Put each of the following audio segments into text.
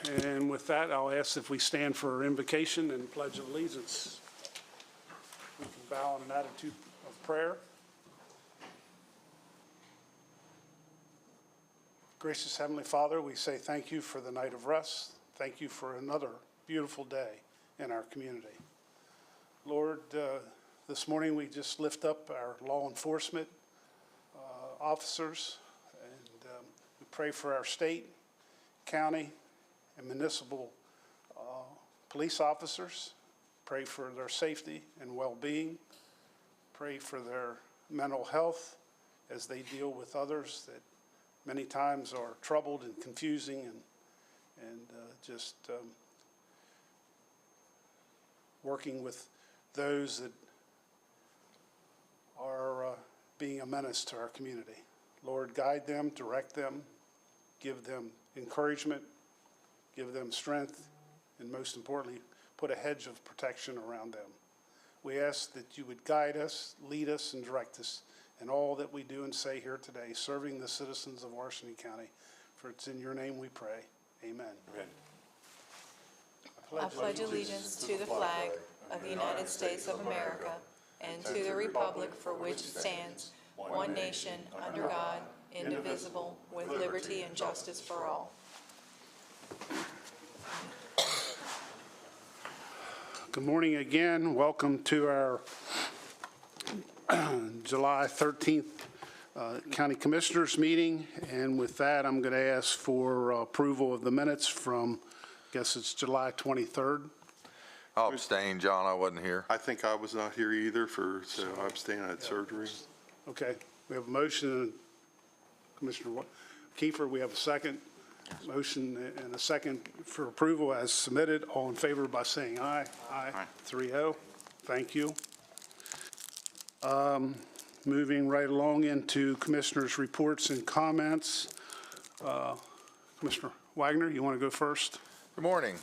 And with that, I'll ask if we stand for invocation and pledge of allegiance. We can bow in an attitude of prayer. Gracious Heavenly Father, we say thank you for the night of rest. Thank you for another beautiful day in our community. Lord, this morning we just lift up our law enforcement officers, and we pray for our state, county, and municipal police officers. Pray for their safety and well-being. Pray for their mental health as they deal with others that many times are troubled and confusing and just working with those that are being a menace to our community. Lord, guide them, direct them, give them encouragement, give them strength, and most importantly, put a hedge of protection around them. We ask that you would guide us, lead us, and direct us in all that we do and say here today, serving the citizens of Washington County. For it's in your name we pray. Amen. I pledge allegiance to the flag of the United States of America and to the republic for which it stands, one nation, under God, indivisible, with liberty and justice for all. Good morning again. Welcome to our July 13th County Commissioners meeting. And with that, I'm going to ask for approval of the minutes from, I guess it's July 23rd. I'll abstain, John. I wasn't here. I think I was not here either, so I abstain. I had surgery. Okay, we have a motion. Commissioner Kiefer, we have a second. Motion and a second for approval as submitted. All in favor by saying aye. Aye. 3-0. Thank you. Moving right along into commissioners' reports and comments. Commissioner Wagner, you want to go first? Good morning.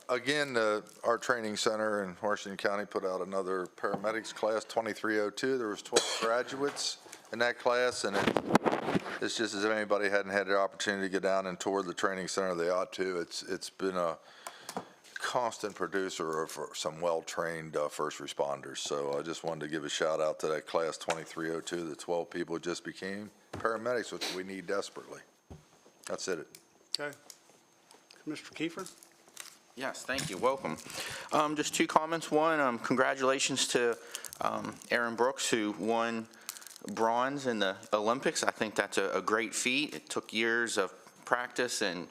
Again, our training center in Washington County put out another paramedics class, 2302. There was 12 graduates in that class, and it's just as if anybody hadn't had the opportunity to get down and tour the training center, they ought to. It's been a constant producer of some well-trained first responders. So I just wanted to give a shout out to that class 2302. The 12 people who just became paramedics, which we need desperately. That's it. Okay. Commissioner Kiefer? Yes, thank you. Welcome. Just two comments. One, congratulations to Aaron Brooks, who won bronze in the Olympics. I think that's a great feat. It took years of practice and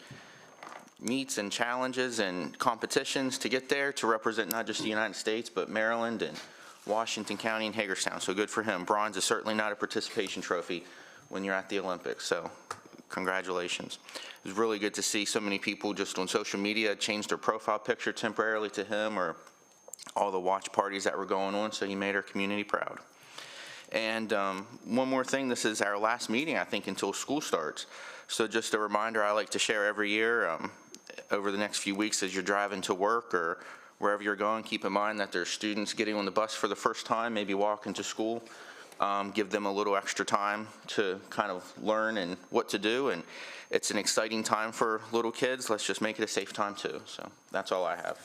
meets and challenges and competitions to get there, to represent not just the United States, but Maryland and Washington County and Hagerstown. So good for him. Bronze is certainly not a participation trophy when you're at the Olympics. So congratulations. It was really good to see so many people just on social media change their profile picture temporarily to him, or all the watch parties that were going on. So he made our community proud. And one more thing, this is our last meeting, I think, until school starts. So just a reminder I like to share every year, over the next few weeks as you're driving to work or wherever you're going, keep in mind that there's students getting on the bus for the first time, maybe walking to school. Give them a little extra time to kind of learn and what to do. And it's an exciting time for little kids. Let's just make it a safe time too. So that's all I have.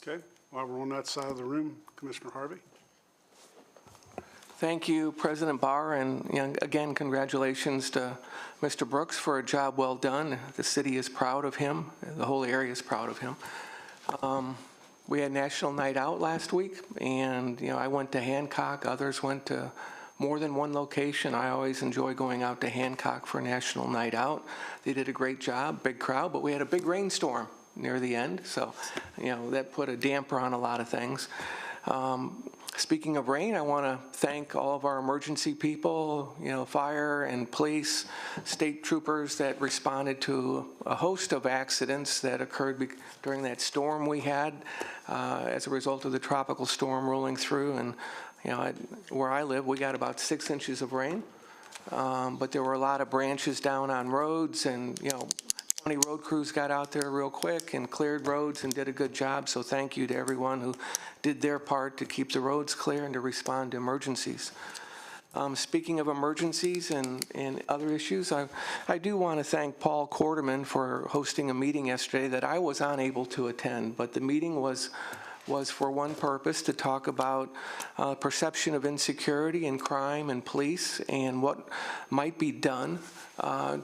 Okay. While we're on that side of the room, Commissioner Harvey. Thank you, President Barr, and again, congratulations to Mr. Brooks for a job well done. The city is proud of him. The whole area is proud of him. We had National Night Out last week, and I went to Hancock. Others went to more than one location. I always enjoy going out to Hancock for National Night Out. They did a great job, big crowd, but we had a big rainstorm near the end, so that put a damper on a lot of things. Speaking of rain, I want to thank all of our emergency people, fire and police, state troopers that responded to a host of accidents that occurred during that storm we had as a result of the tropical storm rolling through. And, where I live, we got about 6 inches of rain, but there were a lot of branches down on roads, and, county road crews got out there real quick and cleared roads and did a good job. So thank you to everyone who did their part to keep the roads clear and to respond to emergencies. Speaking of emergencies and other issues, I do want to thank Paul Quarterman for hosting a meeting yesterday that I was unable to attend, but the meeting was for one purpose, to talk about perception of insecurity and crime and police and what might be done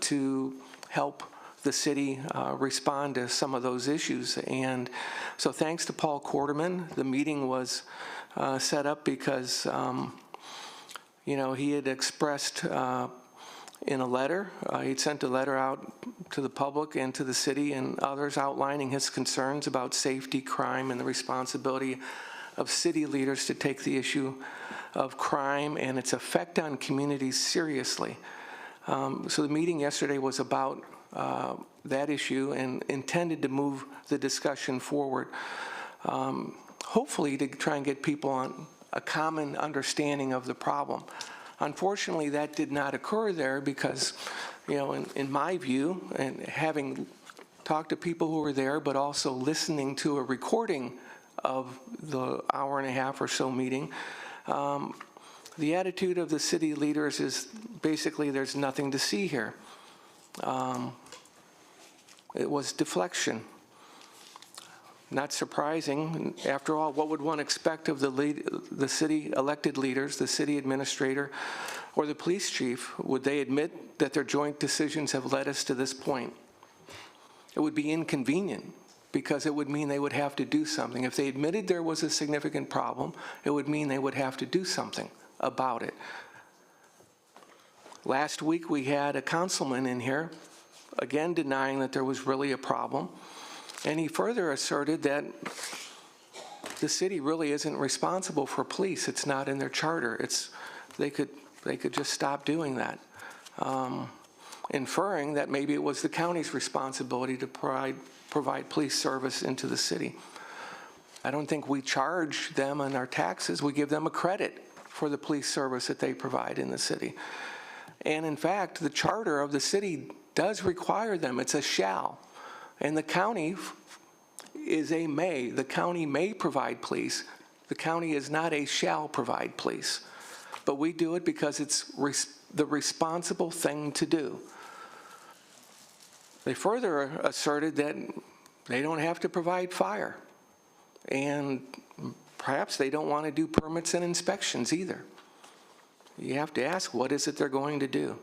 to help the city respond to some of those issues. And so thanks to Paul Quarterman, the meeting was set up because he had expressed in a letter, he'd sent a letter out to the public and to the city and others outlining his concerns about safety, crime, and the responsibility of city leaders to take the issue of crime and its effect on communities seriously. So the meeting yesterday was about that issue and intended to move the discussion forward, hopefully to try and get people on a common understanding of the problem. Unfortunately, that did not occur there because, in my view, and having talked to people who were there, but also listening to a recording of the hour-and-a-half or so meeting, the attitude of the city leaders is basically there's nothing to see here. It was deflection. Not surprising. After all, what would one expect of the city elected leaders, the city administrator, or the police chief? Would they admit that their joint decisions have led us to this point? It would be inconvenient because it would mean they would have to do something. If they admitted there was a significant problem, it would mean they would have to do something about it. Last week we had a councilman in here, again denying that there was really a problem. And he further asserted that the city really isn't responsible for police. It's not in their charter. They could just stop doing that, inferring that maybe it was the county's responsibility to provide police service into the city. I don't think we charge them on our taxes. We give them a credit for the police service that they provide in the city. And in fact, the charter of the city does require them. It's a shall. And the county is a may. The county may provide police. The county is not a shall provide police. But we do it because it's the responsible thing to do. They further asserted that they don't have to provide fire. And perhaps they don't want to do permits and inspections either. You have to ask, what is it they're going to do?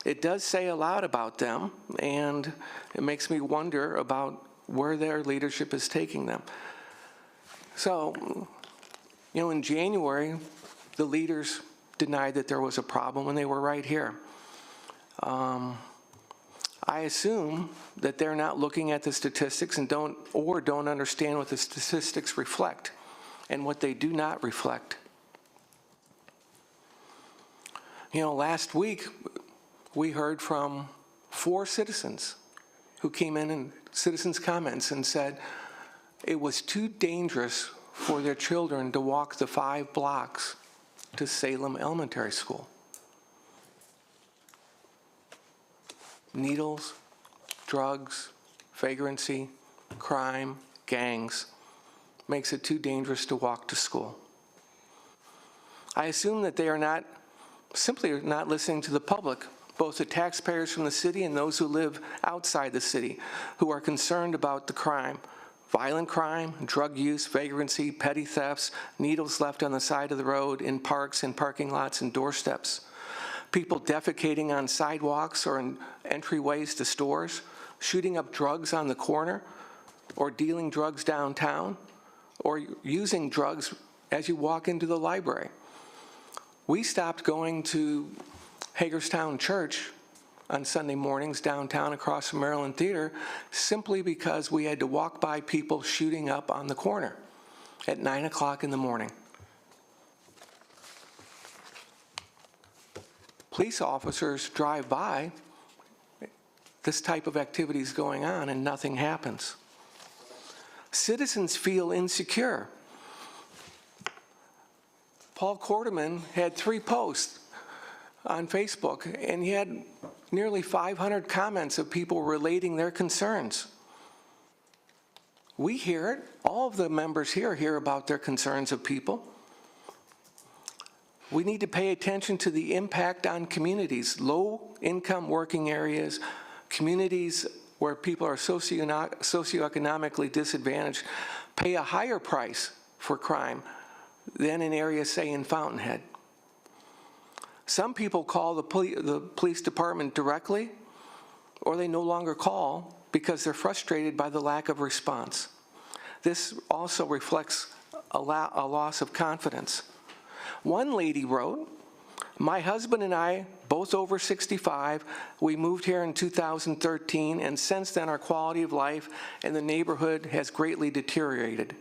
It does say a lot about them, and it makes me wonder about where their leadership is taking them. So, in January, the leaders denied that there was a problem when they were right here. I assume that they're not looking at the statistics and don't understand what the statistics reflect and what they do not reflect. Last week, we heard from 4 citizens who came in citizens' comments and said it was too dangerous for their children to walk the 5 blocks to Salem Elementary School. Needles, drugs, vagrancy, crime, gangs makes it too dangerous to walk to school. I assume that they are simply not listening to the public, both the taxpayers from the city and those who live outside the city, who are concerned about the crime, violent crime, drug use, vagrancy, petty thefts, needles left on the side of the road, in parks and parking lots and doorsteps, people defecating on sidewalks or in entryways to stores, shooting up drugs on the corner, or dealing drugs downtown, or using drugs as you walk into the library. We stopped going to Hagerstown Church on Sunday mornings downtown across from Maryland Theater simply because we had to walk by people shooting up on the corner at 9 o'clock in the morning. Police officers drive by, this type of activity is going on and nothing happens. Citizens feel insecure. Paul Quarterman had 3 posts on Facebook, and he had nearly 500 comments of people relating their concerns. We hear it. All of the members here hear about their concerns of people. We need to pay attention to the impact on communities, low-income working areas, communities where people are socioeconomically disadvantaged, pay a higher price for crime than in areas, say, in Fountainhead. Some people call the police department directly, or they no longer call because they're frustrated by the lack of response. This also reflects a loss of confidence. One lady wrote, "My husband and I, both over 65, we moved here in 2013, and since then our quality of life in the neighborhood has greatly deteriorated.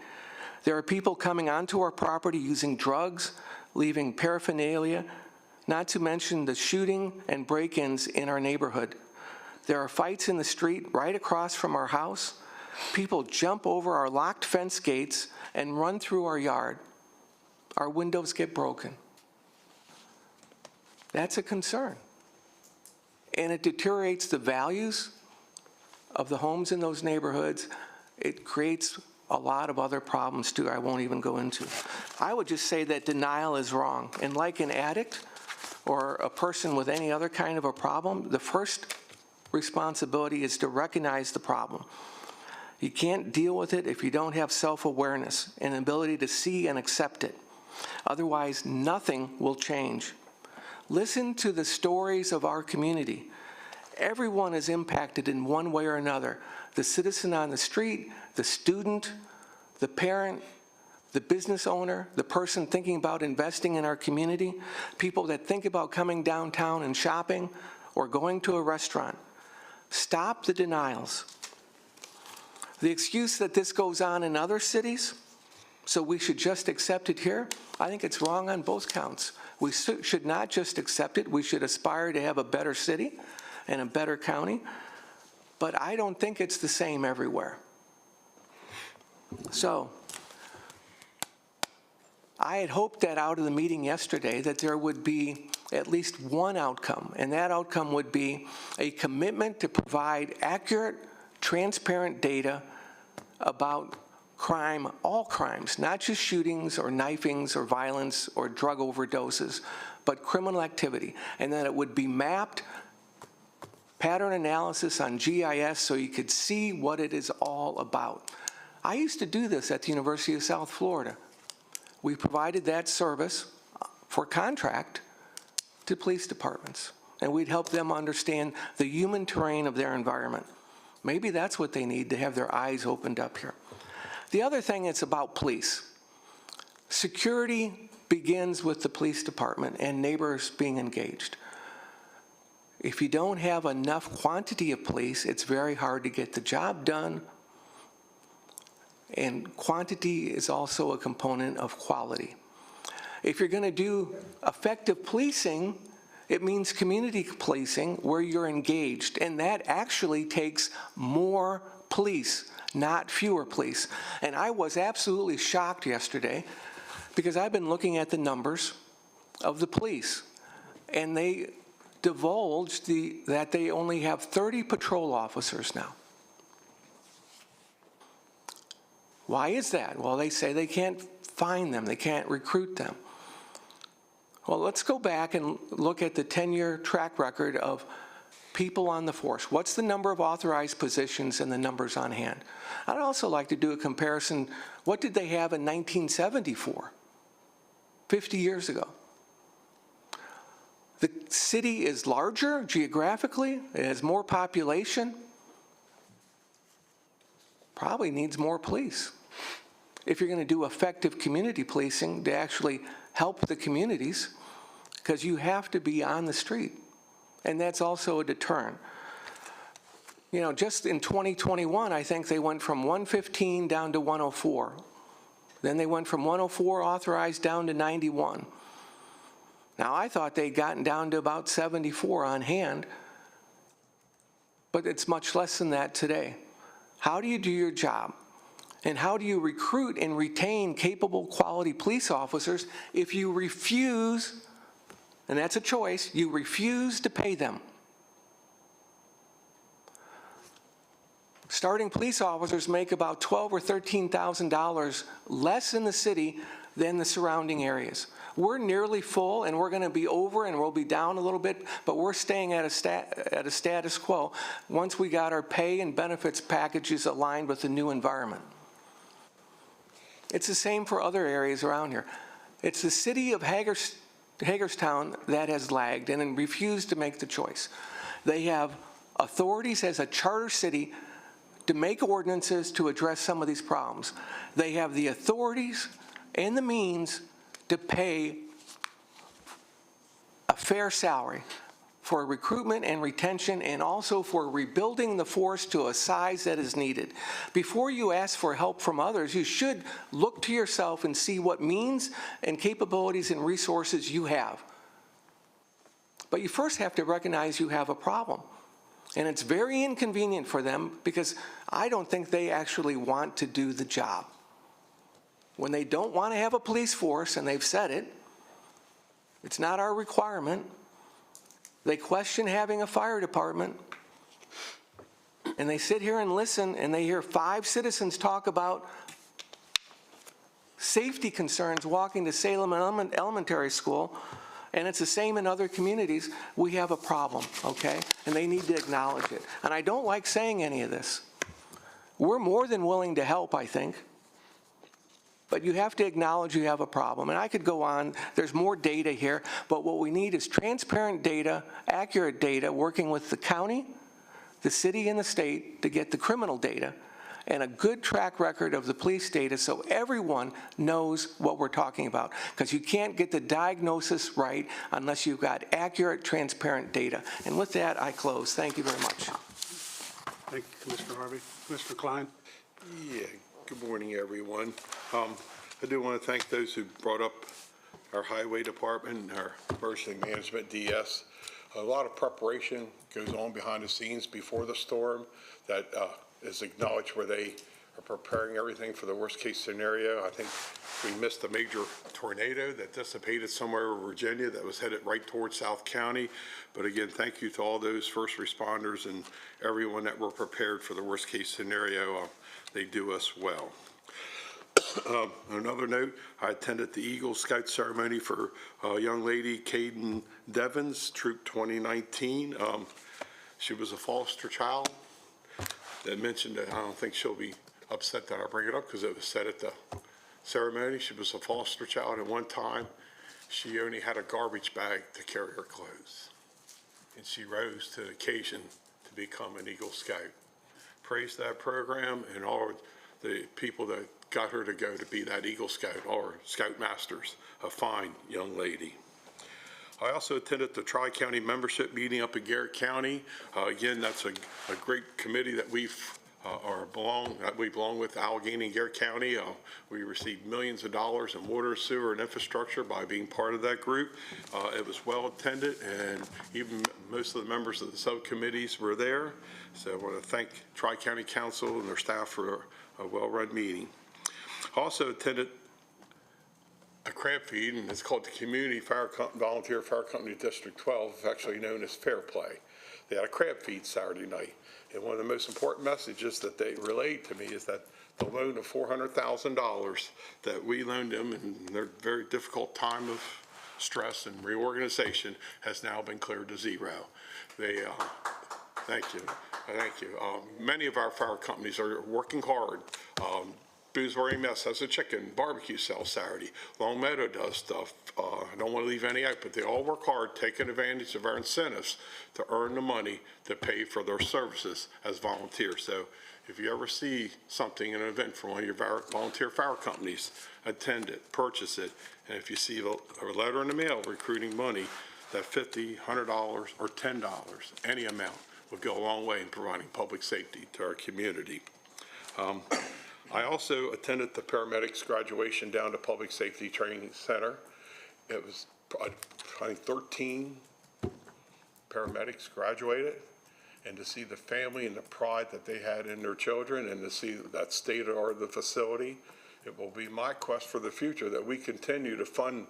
There are people coming onto our property using drugs, leaving paraphernalia, not to mention the shooting and break-ins in our neighborhood. There are fights in the street right across from our house. People jump over our locked fence gates and run through our yard. Our windows get broken." That's a concern. And it deteriorates the values of the homes in those neighborhoods. It creates a lot of other problems too I won't even go into. I would just say that denial is wrong. And like an addict or a person with any other kind of a problem, the first responsibility is to recognize the problem. You can't deal with it if you don't have self-awareness and an ability to see and accept it. Otherwise, nothing will change. Listen to the stories of our community. Everyone is impacted in one way or another. The citizen on the street, the student, the parent, the business owner, the person thinking about investing in our community, people that think about coming downtown and shopping or going to a restaurant. Stop the denials. The excuse that this goes on in other cities, so we should just accept it here, I think it's wrong on both counts. We should not just accept it. We should aspire to have a better city and a better county, but I don't think it's the same everywhere. So I had hoped that out of the meeting yesterday that there would be at least one outcome, and that outcome would be a commitment to provide accurate, transparent data about crime, all crimes, not just shootings or knifings or violence or drug overdoses, but criminal activity, and that it would be mapped, pattern analysis on GIS so you could see what it is all about. I used to do this at the University of South Florida. We provided that service for contract to police departments, and we'd help them understand the human terrain of their environment. Maybe that's what they need to have their eyes opened up here. The other thing is about police. Security begins with the police department and neighbors being engaged. If you don't have enough quantity of police, it's very hard to get the job done. And quantity is also a component of quality. If you're going to do effective policing, it means community policing where you're engaged, and that actually takes more police, not fewer police. And I was absolutely shocked yesterday because I've been looking at the numbers of the police, and they divulged that they only have 30 patrol officers now. Why is that? Well, they say they can't find them, they can't recruit them. Well, let's go back and look at the 10-year track record of people on the force. What's the number of authorized positions and the numbers on hand? I'd also like to do a comparison. What did they have in 1974, 50 years ago? The city is larger geographically, it has more population, probably needs more police. If you're going to do effective community policing to actually help the communities, because you have to be on the street, and that's also a deterrent. You know, just in 2021, I think they went from 115 down to 104. Then they went from 104 authorized down to 91. Now, I thought they'd gotten down to about 74 on hand, but it's much less than that today. How do you do your job? And how do you recruit and retain capable, quality police officers if you refuse, and that's a choice, you refuse to pay them? Starting police officers make about $12,000 or $13,000 less in the city than the surrounding areas. We're nearly full, and we're going to be over, and we'll be down a little bit, but we're staying at a status quo once we got our pay and benefits packages aligned with the new environment. It's the same for other areas around here. It's the city of Hagerstown that has lagged and refused to make the choice. They have authorities as a charter city to make ordinances to address some of these problems. They have the authorities and the means to pay a fair salary for recruitment and retention, and also for rebuilding the force to a size that is needed. Before you ask for help from others, you should look to yourself and see what means and capabilities and resources you have. But you first have to recognize you have a problem. And it's very inconvenient for them, because I don't think they actually want to do the job. When they don't want to have a police force, and they've said it, it's not our requirement. They question having a fire department, and they sit here and listen, and they hear 5 citizens talk about safety concerns walking to Salem Elementary School, and it's the same in other communities. We have a problem, okay? And they need to acknowledge it. And I don't like saying any of this. We're more than willing to help, I think. But you have to acknowledge you have a problem. And I could go on. There's more data here. But what we need is transparent data, accurate data, working with the county, the city, and the state to get the criminal data, and a good track record of the police data so everyone knows what we're talking about. Because you can't get the diagnosis right unless you've got accurate, transparent data. And with that, I close. Thank you very much. Thank you, Commissioner Harvey. Commissioner Klein? Yeah, good morning, everyone. I do want to thank those who brought up our highway department, our emergency management, DS. A lot of preparation goes on behind the scenes before the storm that is acknowledged, where they are preparing everything for the worst-case scenario. I think we missed a major tornado that dissipated somewhere in Virginia that was headed right towards South County. But again, thank you to all those first responders and everyone that were prepared for the worst-case scenario. They do us well. On another note, I attended the Eagle Scout ceremony for a young lady, Caden Devins, Troop 2019. She was a foster child. That mentioned that I don't think she'll be upset that I bring it up, because it was said at the ceremony. She was a foster child. At one time, she only had a garbage bag to carry her clothes, and she rose to the occasion to become an Eagle Scout. Praise that program and all the people that got her to go to be that Eagle Scout, or Scoutmasters, a fine young lady. I also attended the Tri-County membership meeting up in Garrett County. Again, that's a great committee that we belong with, Allegheny and Garrett County. We received millions of dollars in water, sewer, and infrastructure by being part of that group. It was well attended, and even most of the members of the subcommittees were there. So I want to thank Tri-County Council and their staff for a well-run meeting. I also attended a crab feed, and it's called the Community Volunteer Fire Company District 12, actually known as Fair Play. They had a crab feed Saturday night, and one of the most important messages that they relayed to me is that the loan of $400,000 that we loaned them in their very difficult time of stress and reorganization has now been cleared to zero. They, thank you. Many of our fire companies are working hard. Boonesboro EMS has a chicken barbecue sale Saturday. Long Meadow does stuff. I don't want to leave any out, but they all work hard, taking advantage of our incentives to earn the money to pay for their services as volunteers. So if you ever see something in an event from one of your volunteer fire companies, attend it, purchase it. And if you see a letter in the mail recruiting money, that $50, $100, or $10, any amount, will go a long way in providing public safety to our community. I also attended the paramedics graduation down to Public Safety Training Center. It was, I think, 13 paramedics graduated, and to see the family and the pride that they had in their children, and to see that state of the facility, it will be my quest for the future that we continue to fund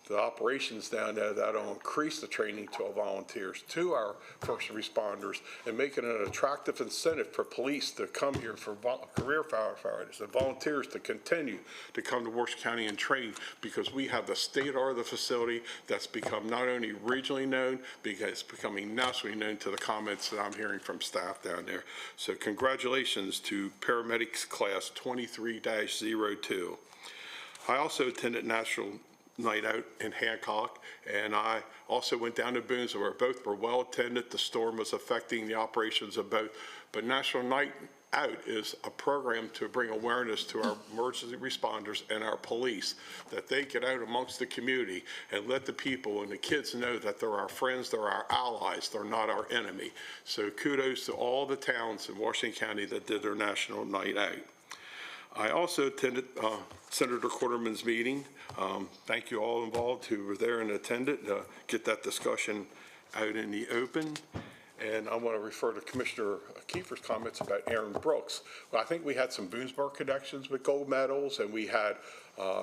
the operations down there that'll increase the training to our volunteers, to our first responders, and making it an attractive incentive for police to come here, for career firefighters and volunteers to continue to come to Washington County and train, because we have the state-of-the-art facility that's become not only regionally known, because it's becoming nationally known to the comments that I'm hearing from staff down there. So congratulations to paramedics class 23-02. I also attended National Night Out in Hancock, and I also went down to Boonesville, where both were well attended. The storm was affecting the operations of both, but National Night Out is a program to bring awareness to our emergency responders and our police, that they get out amongst the community and let the people and the kids know that they're our friends, they're our allies, they're not our enemy. So kudos to all the towns in Washington County that did their National Night Out. I also attended Senator Quarterman's meeting. Thank you all involved who were there and attended, get that discussion out in the open. And I want to refer to Commissioner Kiefer's comments about Aaron Brooks. Well, I think we had some Boonesboro connections with gold medals, and we had,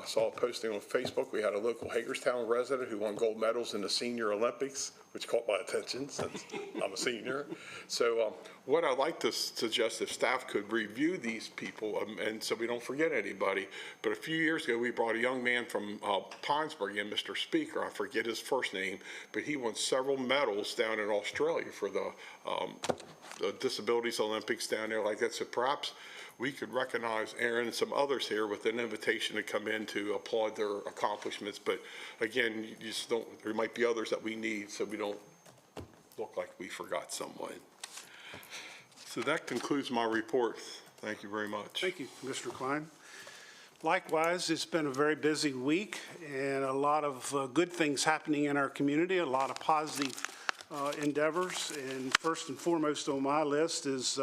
saw a posting on Facebook, we had a local Hagerstown resident who won gold medals in the Senior Olympics, which caught my attention since I'm a senior. So what I'd like to suggest, if staff could review these people, and so we don't forget anybody, but a few years ago, we brought a young man from Pinesburg in, Mr. Speaker, I forget his first name, but he won several medals down in Australia for the Disabilities Olympics down there like that. So perhaps we could recognize Aaron and some others here with an invitation to come in to applaud their accomplishments. But again, you just don't, there might be others that we need so we don't look like we forgot someone. So that concludes my report. Thank you very much. Thank you, Mr. Klein. Likewise, it's been a very busy week and a lot of good things happening in our community, a lot of positive endeavors. And first and foremost on my list is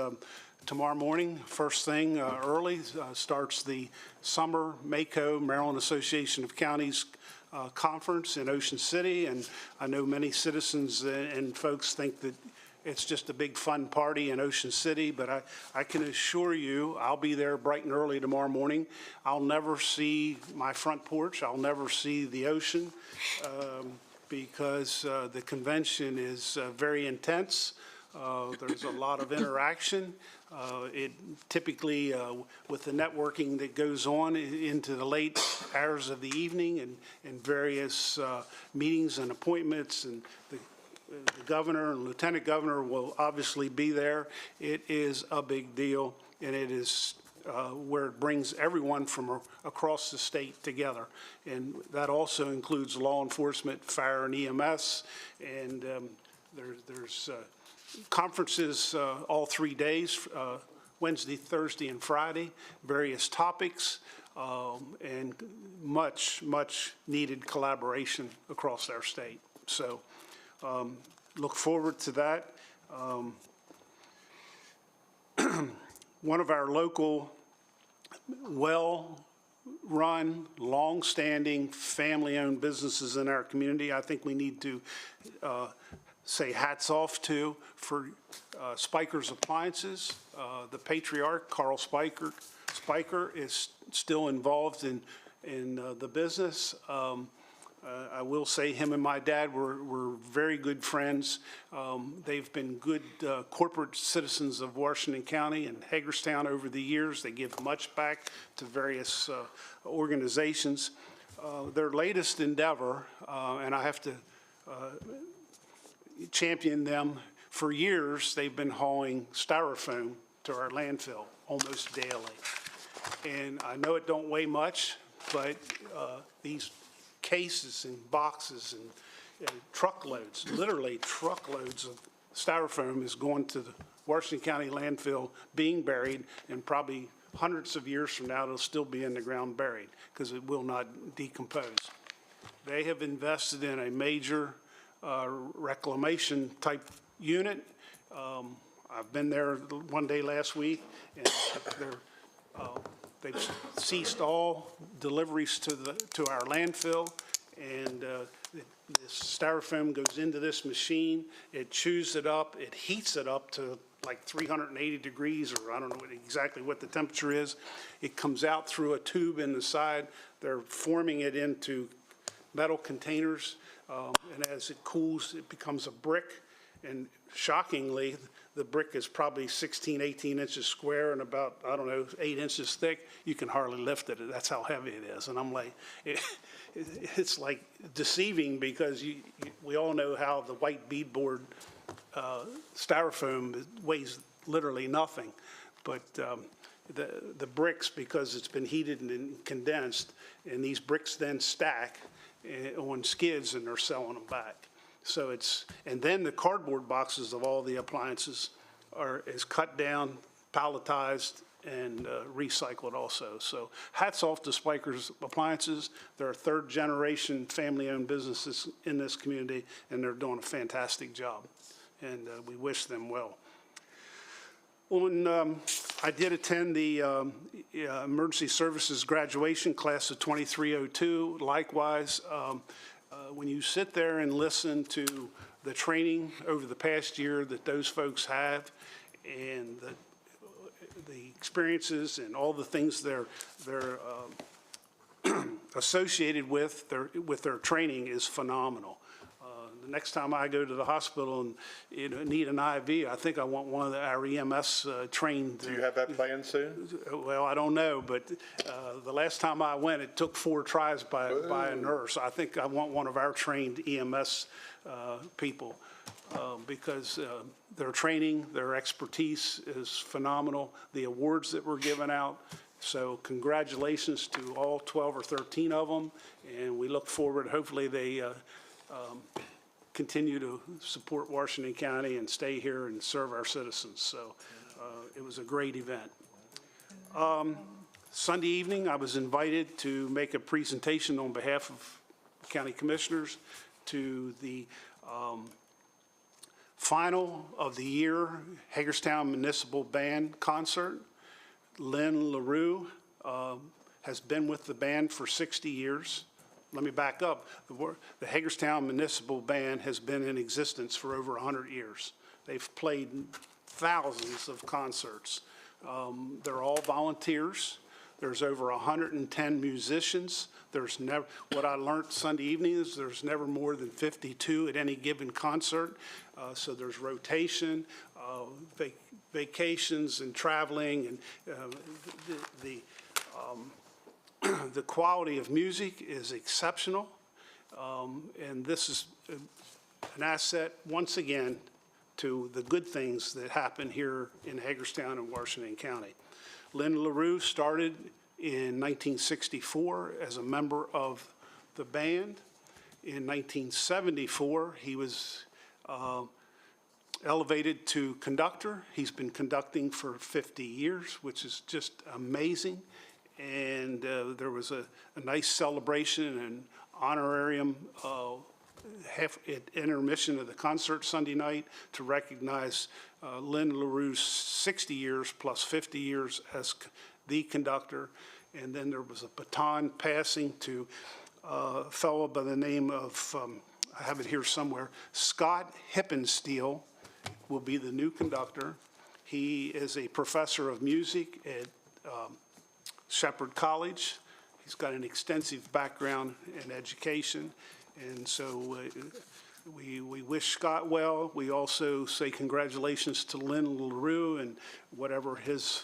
tomorrow morning, first thing early, starts the summer MACO, Maryland Association of Counties conference in Ocean City. And I know many citizens and folks think that it's just a big fun party in Ocean City, but I can assure you I'll be there bright and early tomorrow morning. I'll never see my front porch. I'll never see the ocean because the convention is very intense. There's a lot of interaction. It typically, with the networking that goes on into the late hours of the evening and various meetings and appointments, and the governor and lieutenant governor will obviously be there. It is a big deal, and it is where it brings everyone from across the state together. And that also includes law enforcement, fire, and EMS. And there's conferences all 3 days, Wednesday, Thursday, and Friday, various topics, and much, much needed collaboration across our state. So look forward to that. One of our local, well-run, long-standing, family-owned businesses in our community, I think we need to say hats off to for Spiker's Appliances. The patriarch, Carl Spiker, is still involved in the business. I will say him and my dad were very good friends. They've been good corporate citizens of Washington County and Hagerstown over the years. They give much back to various organizations. Their latest endeavor, and I have to champion them, for years they've been hauling styrofoam to our landfill almost daily. And I know it don't weigh much, but these cases and boxes and truckloads, literally truckloads of styrofoam is going to the Washington County landfill, being buried, and probably hundreds of years from now it'll still be in the ground buried because it will not decompose. They have invested in a major reclamation type unit. I've been there one day last week, and they've ceased all deliveries to our landfill, and this styrofoam goes into this machine. It chews it up. It heats it up to like 380 degrees, or I don't know exactly what the temperature is. It comes out through a tube in the side. They're forming it into metal containers, and as it cools, it becomes a brick. And shockingly, the brick is probably 16, 18 inches square and about, I don't know, 8 inches thick. You can hardly lift it. That's how heavy it is. And I'm like, it's like deceiving because we all know how the white beadboard styrofoam weighs literally nothing. But the bricks, because it's been heated and condensed, and these bricks then stack on skids and they're selling them back. So and then the cardboard boxes of all the appliances is cut down, palletized, and recycled also. So hats off to Spikers Appliances. They're a third-generation family-owned businesses in this community, and they're doing a fantastic job, and we wish them well. I did attend the Emergency Services graduation class of 2302. Likewise, when you sit there and listen to the training over the past year that those folks have and the experiences and all the things they're associated with their training is phenomenal. The next time I go to the hospital and need an IV, I think I want one of our EMS trained. Do you have that planned soon? Well, I don't know, but the last time I went, it took 4 tries by a nurse. I think I want one of our trained EMS people because their training, their expertise is phenomenal. The awards that were given out. So congratulations to all 12 or 13 of them, and we look forward, hopefully they continue to support Washington County and stay here and serve our citizens. So it was a great event. Sunday evening, I was invited to make a presentation on behalf of county commissioners to the final of the year Hagerstown Municipal Band concert. Lynn LaRue has been with the band for 60 years. Let me back up. The Hagerstown Municipal Band has been in existence for over 100 years. They've played thousands of concerts. They're all volunteers. There's over 110 musicians. What I learned Sunday evening is there's never more than 52 at any given concert. So there's rotation, vacations and traveling, and the quality of music is exceptional, and this is an asset, once again, to the good things that happen here in Hagerstown and Washington County. Lynn LaRue started in 1964 as a member of the band. In 1974, he was elevated to conductor. He's been conducting for 50 years, which is just amazing. And there was a nice celebration and honorarium at intermission of the concert Sunday night to recognize Lynn LaRue's 60 years plus 50 years as the conductor. And then there was a baton passing to a fellow by the name of, I have it here somewhere, Scott Hippensteel will be the new conductor. He is a professor of music at Shepherd College. He's got an extensive background in education, and so we wish Scott well. We also say congratulations to Lynn LaRue and whatever his,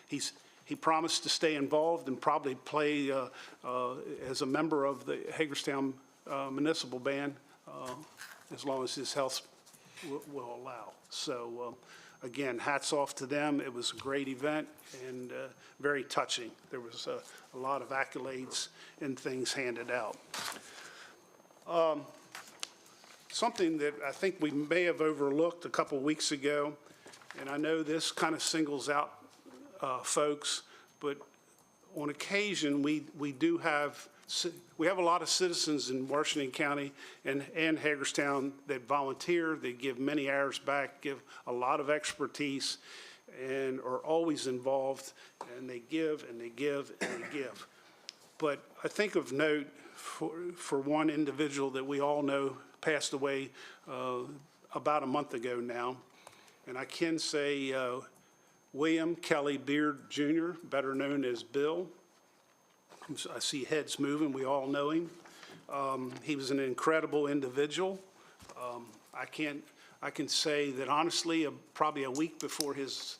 he promised to stay involved and probably play as a member of the Hagerstown Municipal Band as long as his health will allow. So again, hats off to them. It was a great event and very touching. There was a lot of accolades and things handed out. Something that I think we may have overlooked a couple weeks ago, and I know this kind of singles out folks, but on occasion we have a lot of citizens in Washington County and Hagerstown that volunteer. They give many hours back, give a lot of expertise, and are always involved, and they give and they give and they give. But I think of note for one individual that we all know passed away about a month ago now, and I can say William Kelly Beard Jr., better known as Bill. I see heads moving. We all know him. He was an incredible individual. I can say that honestly, probably a week before his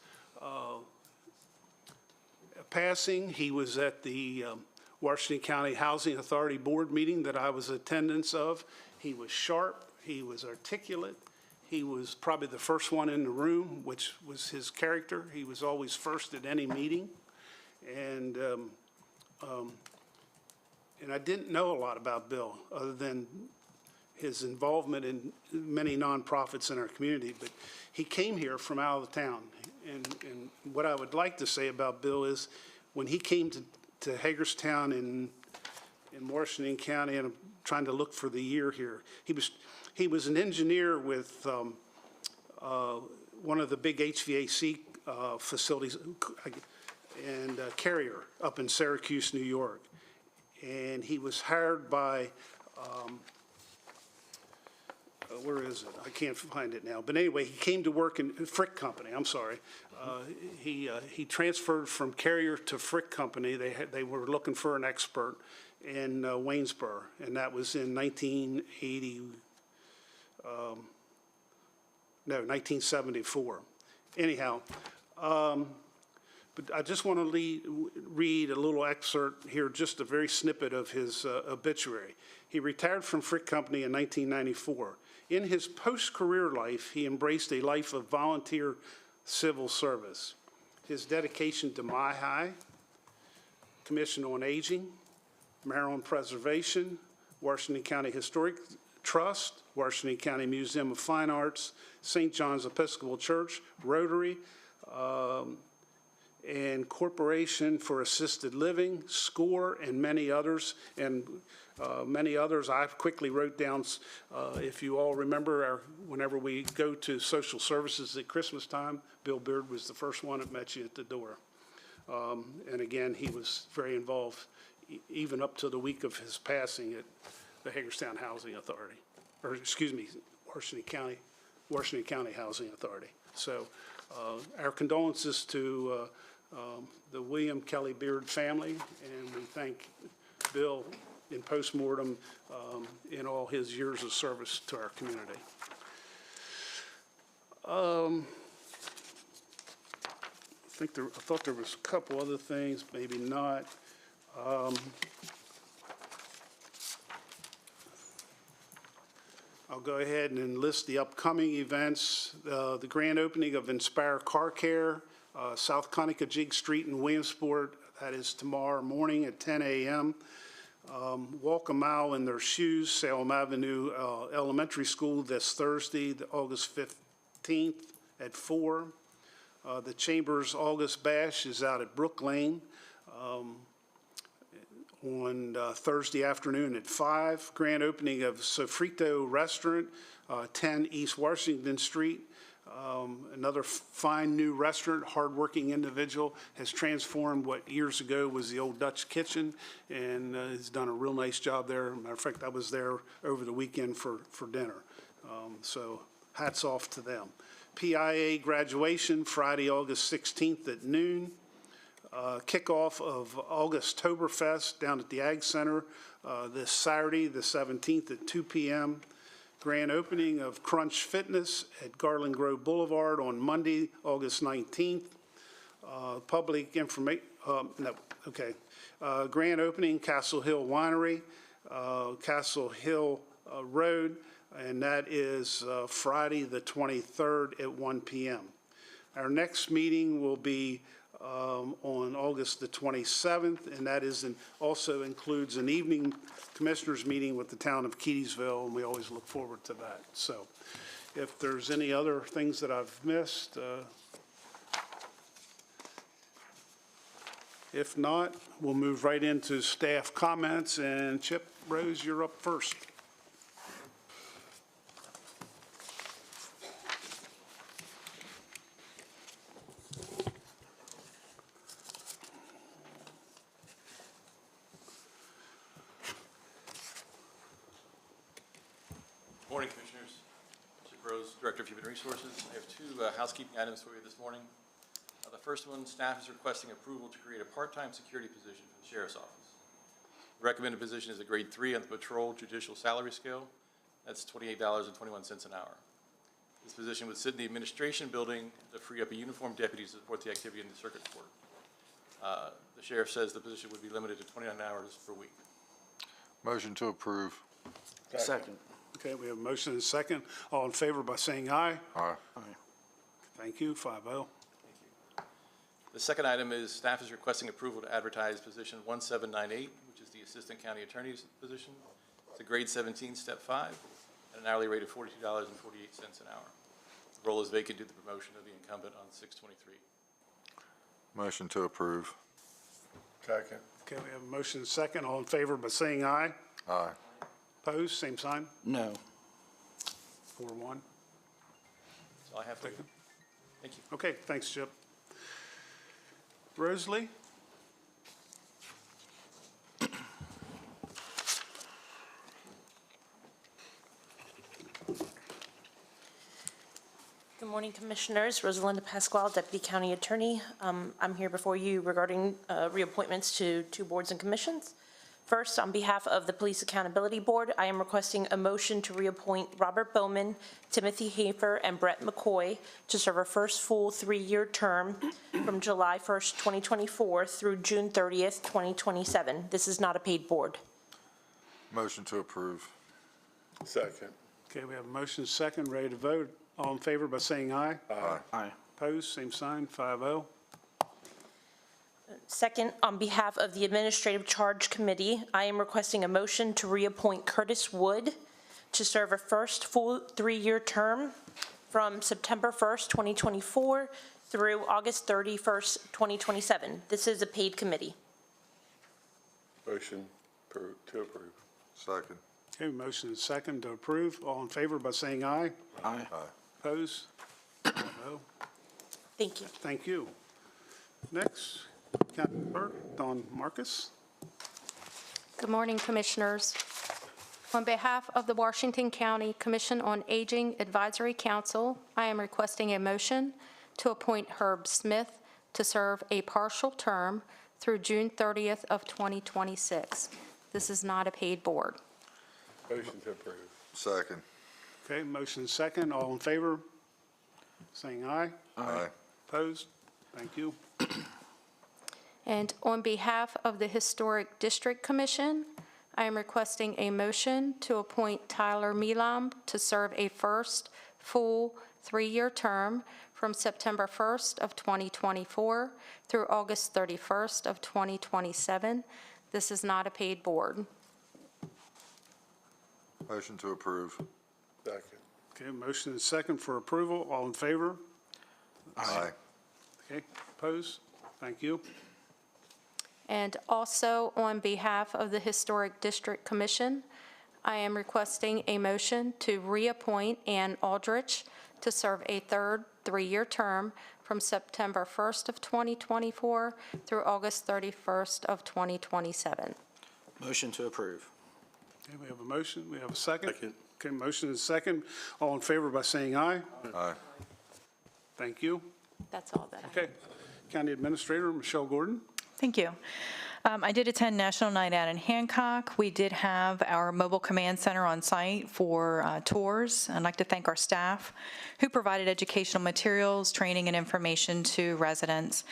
passing, he was at the Washington County Housing Authority Board meeting that I was attendance of. He was sharp, he was articulate, he was probably the first one in the room, which was his character. He was always first at any meeting. And I didn't know a lot about Bill, other than his involvement in many nonprofits in our community, but he came here from out of town. And what I would like to say about Bill is, when he came to Hagerstown in Washington County, and I'm trying to look for the year here, he was an engineer with one of the big HVAC facilities, and Carrier up in Syracuse, New York. And he was hired by, where is it? I can't find it now. But anyway, he came to work in Frick Company, I'm sorry. He transferred from Carrier to Frick Company. They were looking for an expert in Waynesboro, and that was in 1974. Anyhow, but I just want to read a little excerpt here, just a very snippet of his obituary. He retired from Frick Company in 1994. In his post-career life, he embraced a life of volunteer civil service. His dedication to MyHigh, Commission on Aging, Maryland Preservation, Washington County Historic Trust, Washington County Museum of Fine Arts, St. John's Episcopal Church, Rotary, and Corporation for Assisted Living, SCORE, and many others. And many others I quickly wrote down. If you all remember, whenever we go to social services at Christmas time, Bill Beard was the first one that met you at the door. And again, he was very involved, even up to the week of his passing, at the Hagerstown Housing Authority, or excuse me, Washington County Housing Authority. So our condolences to the William Kelly Beard family, and we thank Bill in postmortem in all his years of service to our community. I thought there was a couple other things, maybe not. I'll go ahead and enlist the upcoming events. The grand opening of Inspire Car Care, South Conicajig Street in Williamsport. That is tomorrow morning at 10 a.m. Walk a Mile in Their Shoes, Salem Avenue Elementary School, this Thursday, August 15th at 4. The Chamber's August Bash is out at Brook Lane on Thursday afternoon at 5. Grand opening of Sofrito Restaurant, 10 East Washington Street. Another fine new restaurant, hardworking individual, has transformed what years ago was the old Dutch kitchen, and has done a real nice job there. Matter of fact, I was there over the weekend for dinner. So hats off to them. PIA graduation, Friday, August 16th at noon. Kickoff of August-toberfest down at the Ag Center this Saturday, the 17th at 2 p.m. Grand opening of Crunch Fitness at Garland Grove Boulevard on Monday, August 19th. Public information, grand opening, Castle Hill Winery, Castle Hill Road, and that is Friday the 23rd at 1 p.m. Our next meeting will be on August the 27th, and that is also includes an evening commissioners meeting with the town of Keedysville, and we always look forward to that. So if there's any other things that I've missed, if not, we'll move right into staff comments, and Chip Rose, you're up first. Morning, Commissioners. Chip Rose, Director of Human Resources. I have two housekeeping items for you this morning. The first one, staff is requesting approval to create a part-time security position for the Sheriff's Office. The recommended position is a grade 3 on the patrol judicial salary scale. That's $28.21 an hour. This position would sit in the administration building to free up a uniformed deputy to support the activity in the circuit court. The sheriff says the position would be limited to 29 hours per week. Motion to approve. Second. Okay, we have a motion and a second. All in favor by saying aye. Aye. Thank you, 5-0. The second item is staff is requesting approval to advertise position 1798, which is the Assistant County Attorney's position. It's a grade 17, step 5, at an hourly rate of $42.48 an hour. The role is vacant due to the promotion of the incumbent on 6/23. Motion to approve. Second. Okay, we have a motion and a second. All in favor by saying aye. Aye. Opposed, same sign. No. 4-1. That's all I have for you. Thank you. Okay, thanks, Chip. Rosalie? Good morning, Commissioners. Rosalinda Pasquale, Deputy County Attorney. I'm here before you regarding reappointments to 2 boards and commissions. First, on behalf of the Police Accountability Board, I am requesting a motion to reappoint Robert Bowman, Timothy Hafer, and Brett McCoy to serve a first full 3-year term from July 1st, 2024 through June 30th, 2027. This is not a paid board. Motion to approve. Second. Okay, we have a motion and a second, ready to vote. All in favor by saying aye. Aye. Opposed, same sign, 5-0. Second, on behalf of the Administrative Charge Committee, I am requesting a motion to reappoint Curtis Wood to serve a first full 3-year term from September 1st, 2024 through August 31st, 2027. This is a paid committee. Motion to approve. Second. Okay, motion and second to approve. All in favor by saying aye. Aye. Opposed? 5-0. Thank you. Thank you. Next, County Clerk Dawn Marcus. Good morning, Commissioners. On behalf of the Washington County Commission on Aging Advisory Council, I am requesting a motion to appoint Herb Smith to serve a partial term through June 30th of 2026. This is not a paid board. Motion to approve. Second. Okay, motion and second. All in favor? Saying aye. Aye. Opposed? Thank you. And on behalf of the Historic District Commission, I am requesting a motion to appoint Tyler Melam to serve a first full 3-year term from September 1st of 2024 through August 31st of 2027. This is not a paid board. Motion to approve. Second. Okay, motion and second for approval. All in favor? Aye. Okay, opposed? Thank you. And also, on behalf of the Historic District Commission, I am requesting a motion to reappoint Ann Aldrich to serve a third 3-year term from September 1st of 2024 through August 31st of 2027. Motion to approve. Okay, we have a motion. We have a second. Second. Okay, motion and second. All in favor by saying aye. Aye. Thank you. That's all that I have. Okay, County Administrator Michelle Gordon. Thank you. I did attend National Night Out in Hancock. We did have our mobile command center on site for tours. I'd like to thank our staff who provided educational materials, training, and information to residents.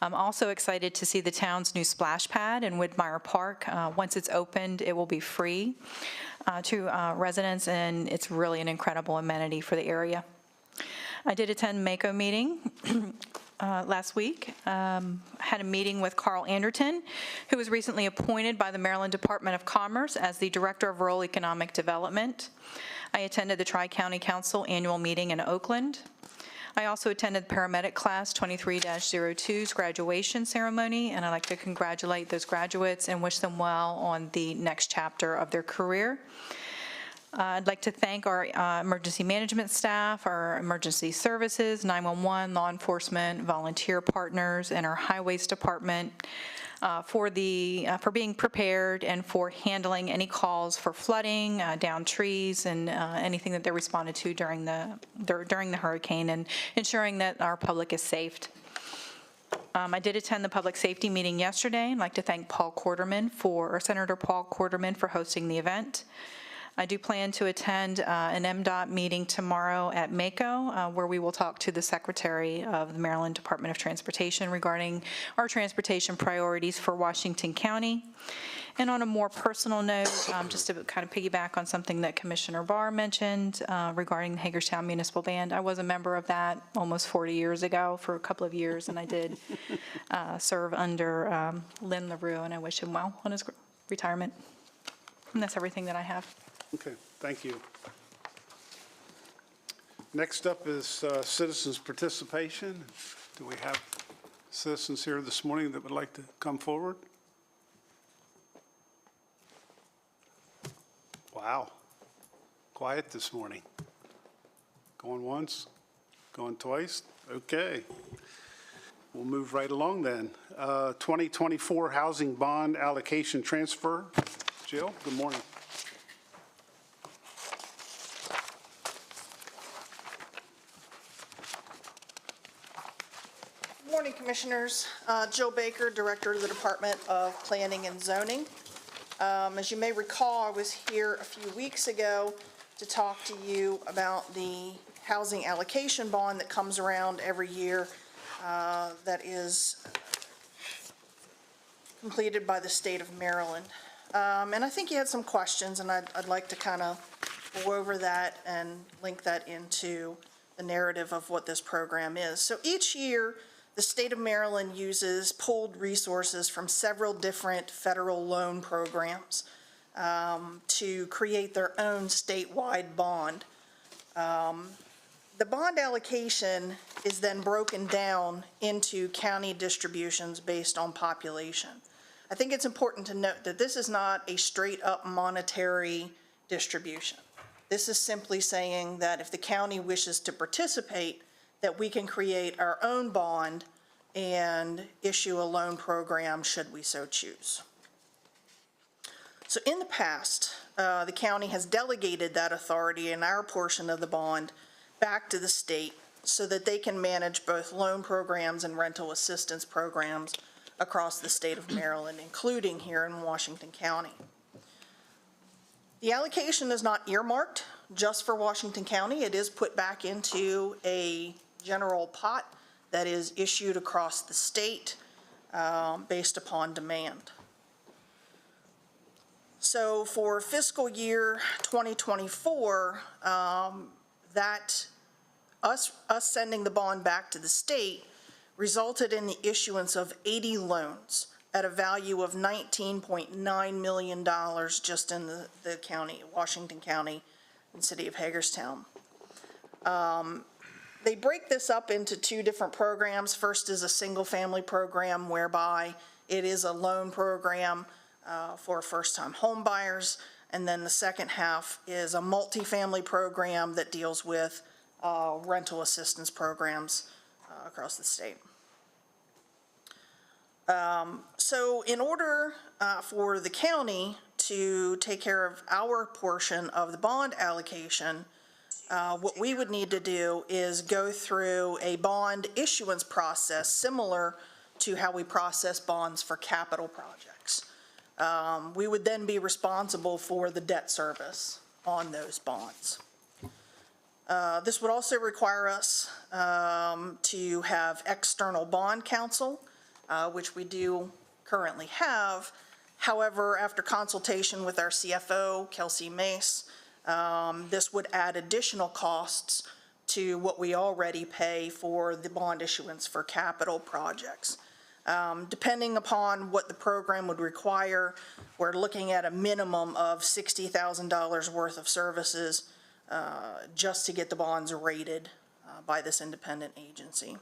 I'm also excited to see the town's new splash pad in Widmeyer Park. Once it's opened, it will be free to residents, and it's really an incredible amenity for the area. I did attend MACO meeting last week. Had a meeting with Carl Anderton, who was recently appointed by the Maryland Department of Commerce as the Director of Rural Economic Development. I attended the Tri-County Council annual meeting in Oakland. I also attended Paramedic Class 23-02's graduation ceremony, and I'd like to congratulate those graduates and wish them well on the next chapter of their career. I'd like to thank our emergency management staff, our emergency services, 911, law enforcement, volunteer partners, and our highways department for being prepared and for handling any calls for flooding, down trees, and anything that they responded to during the hurricane, and ensuring that our public is safe. I did attend the public safety meeting yesterday. I'd like to thank Senator Paul Quarterman for hosting the event. I do plan to attend an MDOT meeting tomorrow at MACO, where we will talk to the Secretary of the Maryland Department of Transportation regarding our transportation priorities for Washington County. And on a more personal note, just to kind of piggyback on something that Commissioner Barr mentioned regarding the Hagerstown Municipal Band, I was a member of that almost 40 years ago for a couple of years, and I did serve under Lynn LaRue, and I wish him well on his retirement. And that's everything that I have. Okay, thank you. Next up is citizens' participation. Do we have citizens here this morning that would like to come forward? Wow, quiet this morning. Going once, going twice? Okay. We'll move right along then. 2024 Housing Bond Allocation Transfer. Jill, good morning. Good morning, Commissioners. Jill Baker, Director of the Department of Planning and Zoning. As you may recall, I was here a few weeks ago to talk to you about the housing allocation bond that comes around every year that is completed by the state of Maryland. And I think you had some questions, and I'd like to kind of go over that and link that into the narrative of what this program is. So each year, the state of Maryland uses pooled resources from several different federal loan programs to create their own statewide bond. The bond allocation is then broken down into county distributions based on population. I think it's important to note that this is not a straight-up monetary distribution. This is simply saying that if the county wishes to participate, that we can create our own bond and issue a loan program should we so choose. So in the past, the county has delegated that authority in our portion of the bond back to the state so that they can manage both loan programs and rental assistance programs across the state of Maryland, including here in Washington County. The allocation is not earmarked just for Washington County. It is put back into a general pot that is issued across the state based upon demand. So for fiscal year 2024, that us sending the bond back to the state resulted in the issuance of 80 loans at a value of $19.9 million just in the county, Washington County and city of Hagerstown. They break this up into two different programs. First is a single-family program whereby it is a loan program for first-time home buyers, and then the second half is a multifamily program that deals with rental assistance programs across the state. So in order for the county to take care of our portion of the bond allocation, what we would need to do is go through a bond issuance process similar to how we process bonds for capital projects. We would then be responsible for the debt service on those bonds. This would also require us to have external bond counsel, which we do currently have. However, after consultation with our CFO, Kelsey Mace, this would add additional costs to what we already pay for the bond issuance for capital projects. Depending upon what the program would require, we're looking at a minimum of $60,000 worth of services just to get the bonds rated by this independent agency.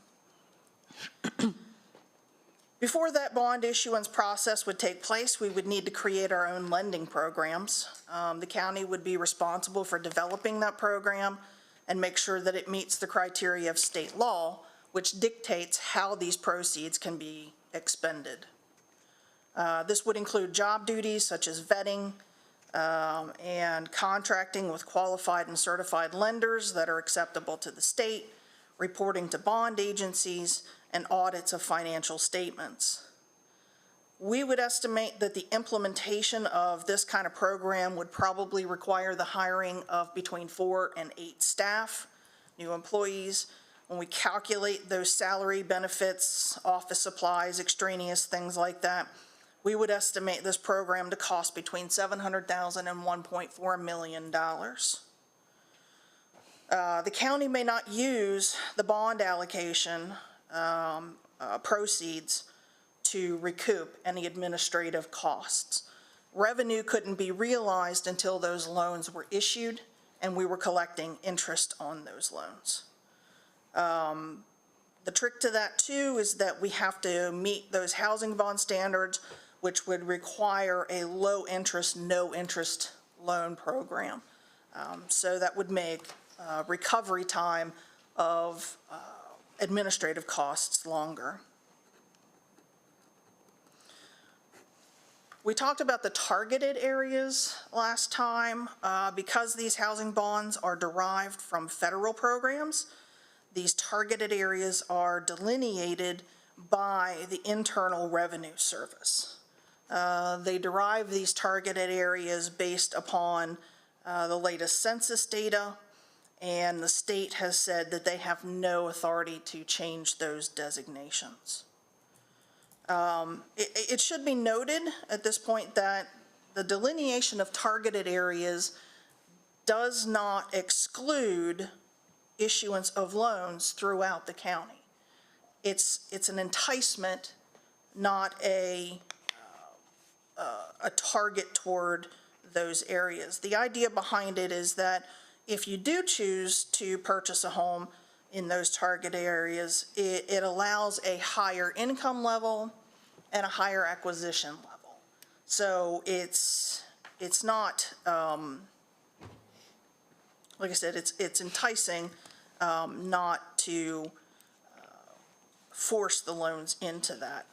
Before that bond issuance process would take place, we would need to create our own lending programs. The county would be responsible for developing that program and make sure that it meets the criteria of state law, which dictates how these proceeds can be expended. This would include job duties such as vetting and contracting with qualified and certified lenders that are acceptable to the state, reporting to bond agencies, and audits of financial statements. We would estimate that the implementation of this kind of program would probably require the hiring of between 4 and 8 staff, new employees. When we calculate those salary benefits, office supplies, extraneous things like that, we would estimate this program to cost between $700,000 and $1.4 million. The county may not use the bond allocation proceeds to recoup any administrative costs. Revenue couldn't be realized until those loans were issued and we were collecting interest on those loans. The trick to that too is that we have to meet those housing bond standards, which would require a low interest, no interest loan program. So that would make recovery time of administrative costs longer. We talked about the targeted areas last time. Because these housing bonds are derived from federal programs, these targeted areas are delineated by the Internal Revenue Service. They derive these targeted areas based upon the latest census data, and the state has said that they have no authority to change those designations. It should be noted at this point that the delineation of targeted areas does not exclude issuance of loans throughout the county. It's an enticement, not a target toward those areas. The idea behind it is that if you do choose to purchase a home in those target areas, it allows a higher income level and a higher acquisition level. So it's not, like I said, it's enticing not to force the loans into that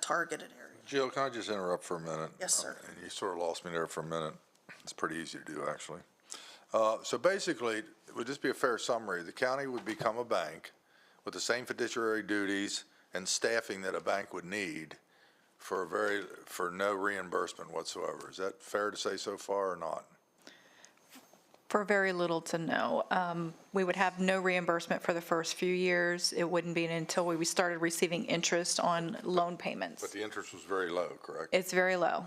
targeted area. Jill, can I just interrupt for a minute? Yes, sir. And you sort of lost me there for a minute. It's pretty easy to do, actually. So basically, would this be a fair summary? The county would become a bank with the same fiduciary duties and staffing that a bank would need for no reimbursement whatsoever. Is that fair to say so far or not? For very little to no. We would have no reimbursement for the first few years. It wouldn't be until we started receiving interest on loan payments. But the interest was very low, correct? It's very low.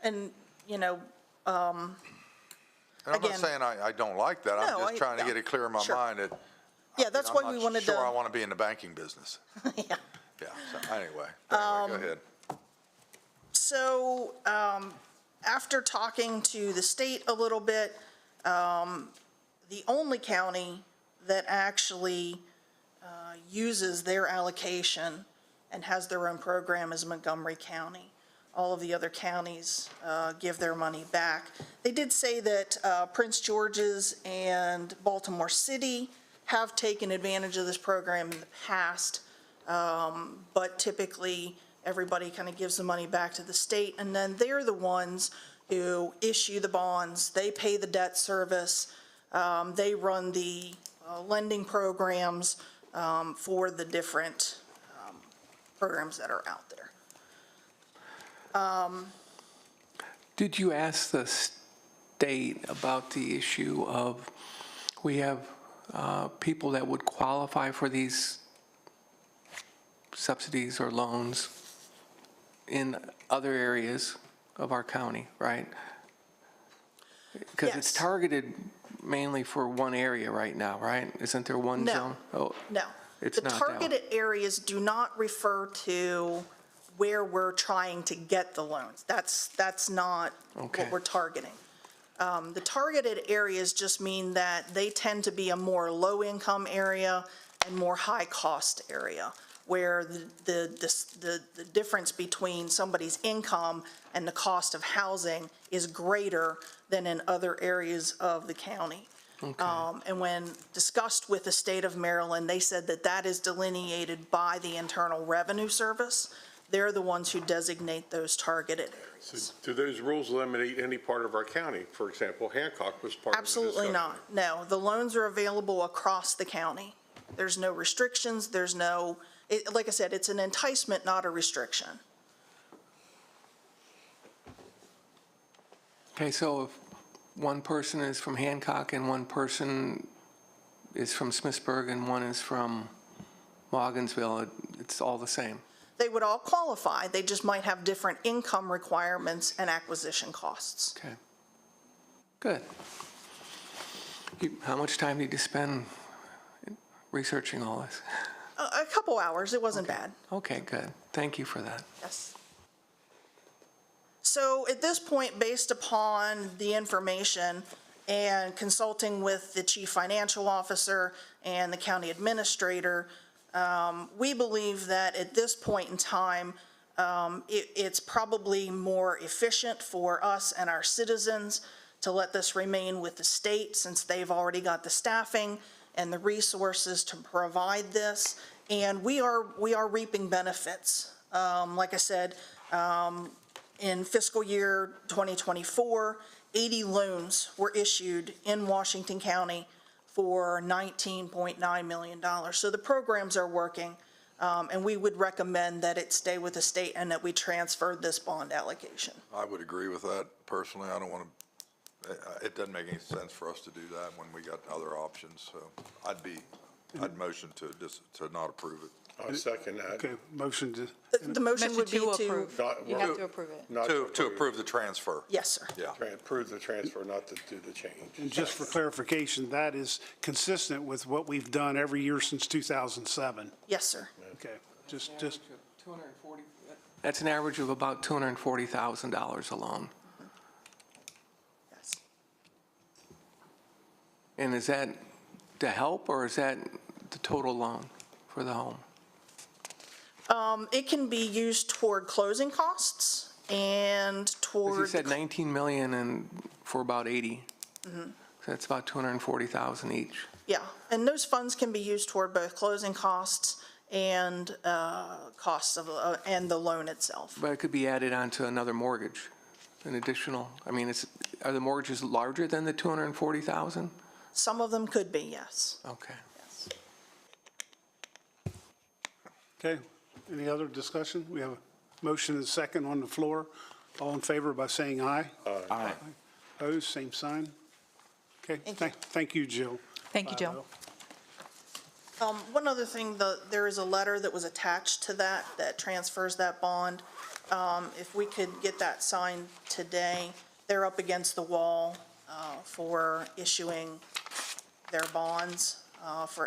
And, you know, And I'm not again- saying I don't like that. I'm No, just trying to no. get it clear in my Sure. mind that yeah, that's why we wanted I'm not sure I to, want to be in the banking business. yeah. Yeah, so anyway, go ahead. So, after talking to the state a little bit, the only county that actually uses their allocation and has their own program is Montgomery County. All of the other counties give their money back. They did say that Prince George's and Baltimore City have taken advantage of this program in the past, but typically everybody kind of gives the money back to the state, and then they're the ones who issue the bonds, they pay the debt service, they run the lending programs for the different programs that are out there. Did you ask the state about the issue of, we have people that would qualify for these subsidies or loans in other areas of our county, right? Because it's Yes. targeted mainly for one area right now, right? Isn't there one No. zone? Oh, No. It's The not that one. targeted areas do not refer to where we're trying to get the loans. That's not Okay. what we're targeting. The targeted areas just mean that they tend to be a more low-income area and more high-cost area, where the difference between somebody's income and the cost of housing is greater than in other areas of the county. And when discussed with the state of Maryland, they said that that is delineated by the Internal Revenue Service. They're the ones who designate those targeted areas. So do those rules eliminate any part of our county? For example, Hancock was part of the discussion. Absolutely not. No, the loans are available across the county. There's no restrictions, there's no, like I said, it's an enticement, not a restriction. Okay, so if one person is from Hancock and one person is from Smithsburg and one is from Morgansville, it's all the same? They would all qualify, they just might have different income requirements and acquisition costs. Okay. Good. How much time did you spend researching all this? A couple hours, it wasn't bad. Okay, good. Thank you for that. Yes. So at this point, based upon the information and consulting with the chief financial officer and the county administrator, we believe that at this point in time, it's probably more efficient for us and our citizens to let this remain with the state, since they've already got the staffing and the resources to provide this. And we are reaping benefits. Like I said, in fiscal year 2024, 80 loans were issued in Washington County for $19.9 million. So the programs are working, and we would recommend that it stay with the state and that we transfer this bond allocation. I would agree with that personally. I don't want to, it doesn't make any sense for us to do that when we got other options. So I'd motion to not approve it. I second that. Okay, motion to, The motion would be to, You have to approve it. Not To approve the transfer. yes, sir. Yeah. Approve the transfer, not to do the change. and just for clarification, that is consistent with what we've done every year since 2007. Yes, sir. Okay, just, That's an average of about $240,000 a loan. Yes. And is that to help, or is that the total loan for the home? It can be used toward closing costs and 'Cause toward. you said 19 million and for about 80. So that's about 240,000 each. Yeah, and those funds can be used toward both closing costs and costs of, and the loan itself. But it could be added onto another mortgage, an additional, I mean, are the mortgages larger than the 240,000? Some of them could be, yes. Okay. Yes. okay, any other discussion? We have a motion and a second on the floor. All in favor by saying aye. Aye. Opposed, same sign. Okay, thank you, Jill. Thank you, Jill. One other thing, there is a letter that was attached to that transfers that bond. If we could get that signed today, they're up against the wall for issuing their bonds,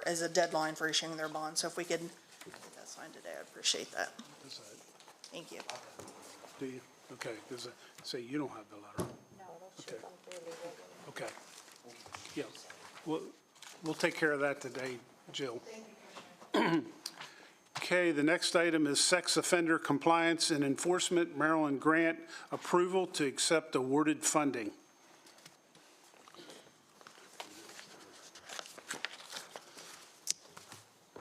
as a deadline for issuing their bonds. So if we could get that signed today, I'd appreciate that. Thank you. Do you? Okay, does it say you don't have the letter? No, okay. Okay. Yeah, we'll take care of that today, Jill. Okay, the next item is sex offender compliance and enforcement, Maryland grant approval to accept awarded funding.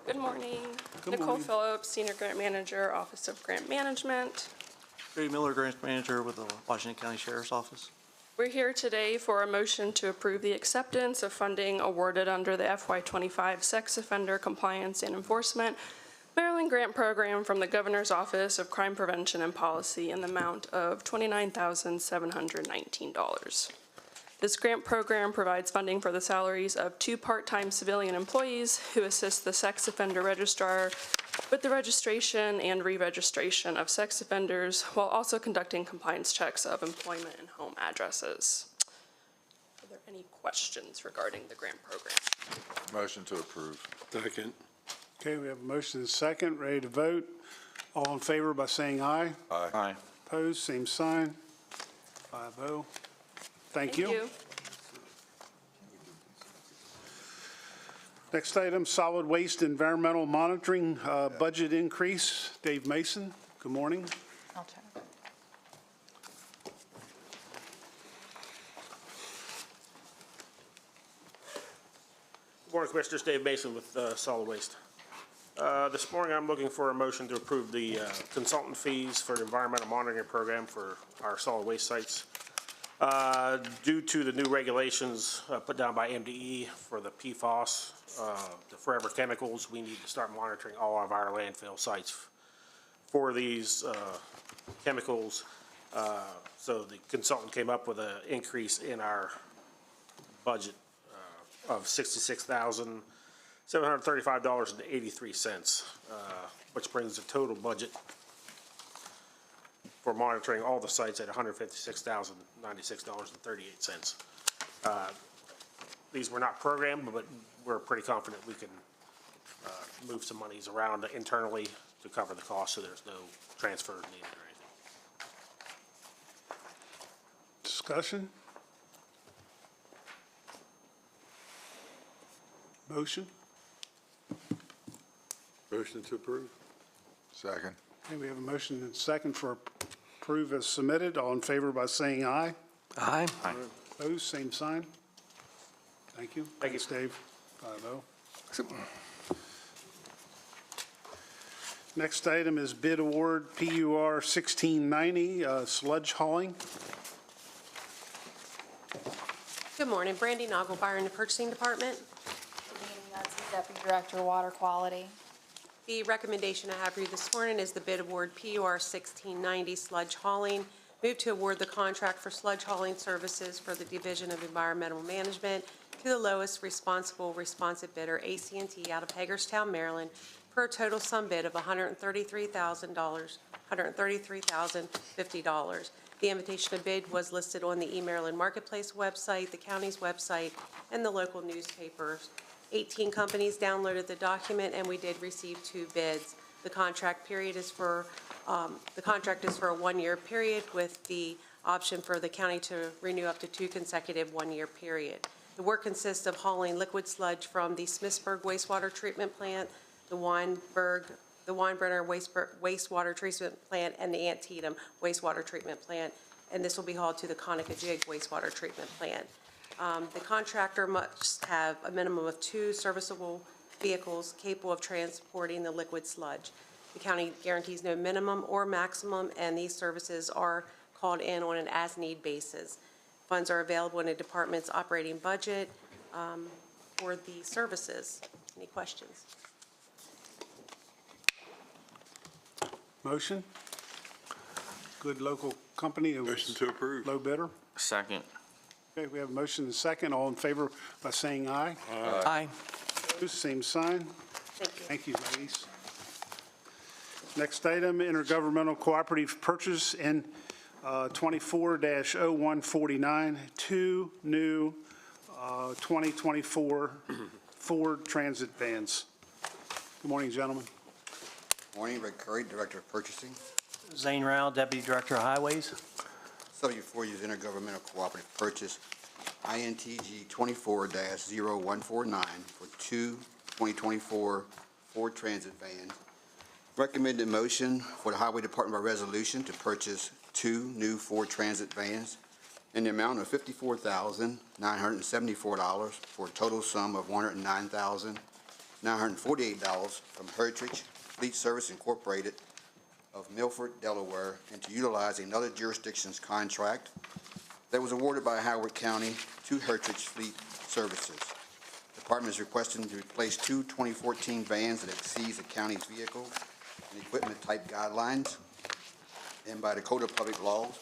Good morning. Good Nicole morning. Phillips, Senior Grant Manager, Office of Grant Management. Barry Miller, Grant Manager with the Washington County Sheriff's Office. We're here today for a motion to approve the acceptance of funding awarded under the FY25 Sex Offender Compliance and Enforcement Maryland Grant Program from the Governor's Office of Crime Prevention and Policy in the amount of $29,719. This grant program provides funding for the salaries of 2 part-time civilian employees who assist the sex offender registrar with the registration and re-registration of sex offenders while also conducting compliance checks of employment and home addresses. Are there any questions regarding the grant program? Motion to approve. Second. Okay, we have a motion and a second, ready to vote. All in favor by saying aye. Aye. Opposed, same sign. 5-0. Thank you. Next item, solid waste environmental monitoring budget increase. Dave Mason, good morning. I'll check. Good morning, Commissioners. Dave Mason with Solid Waste. This morning, I'm looking for a motion to approve the consultant fees for the environmental monitoring program for our solid waste sites. Due to the new regulations put down by MDE for the PFAS, the forever chemicals, we need to start monitoring all of our landfill sites for these chemicals. So the consultant came up with an increase in our budget of $66,735.83, which brings the total budget for monitoring all the sites at $156,096.38. These were not programmed, but we're pretty confident we can move some monies around internally to cover the cost, so there's no transfers needed or anything. Discussion? Motion? Motion to approve. Second. Okay, we have a motion and second for approve as submitted. All in favor by saying aye. Aye. Opposed, same sign. Thank you. Thanks, Dave. 5-0. Next item is bid award PUR 1690, sludge hauling. Good morning, Brandy Nagelbauer in the Purchasing Department. Deputy Director, Water Quality. The recommendation I have for you this morning is the bid award PUR 1690 sludge hauling. Move to award the contract for sludge hauling services for the Division of Environmental Management to the lowest responsive bidder, AC&T, out of Hagerstown, Maryland, for a total sum bid of $133,050. The invitation to bid was listed on the eMaryland Marketplace website, the county's website, and the local newspapers. 18 companies downloaded the document, and we did receive 2 bids. The contract period is for, the contract is for a 1-year period with the option for the county to renew up to 2 consecutive 1-year period. The work consists of hauling liquid sludge from the Smithsburg wastewater treatment plant, the Weinbrenner wastewater treatment plant, and the Antietam wastewater treatment plant, and this will be hauled to the Conicajig wastewater treatment plant. The contractor must have a minimum of 2 serviceable vehicles capable of transporting the liquid sludge. The county guarantees no minimum or maximum, and these services are called in on an as-need basis. Funds are available in a department's operating budget for the services. Any questions? Motion? Good local company. Motion to approve. Low bidder. Second. Okay, we have a motion and second. All in favor by saying aye. Aye. Opposed, same sign. Thank you. Thank you, ladies. Next item, intergovernmental cooperative purchase in 24-0149, 2 new 2024 Ford Transit vans. Good morning, gentlemen. Morning, Rick Curry, Director of Purchasing. Zane Rao, Deputy Director of Highways. Subject for you is intergovernmental cooperative purchase, INTG 24-0149 for 2 2024 Ford Transit vans. Recommended motion for the Highway Department by resolution to purchase 2 new Ford Transit vans in the amount of $54,974 for a total sum of $109,948 from Heritage Fleet Service Incorporated of Milford, Delaware, and to utilize another jurisdiction's contract that was awarded by Howard County to Heritage Fleet Services. The department is requesting to replace 2 2014 vans that exceeds the county's vehicle and equipment type guidelines and by the Code of Public Laws.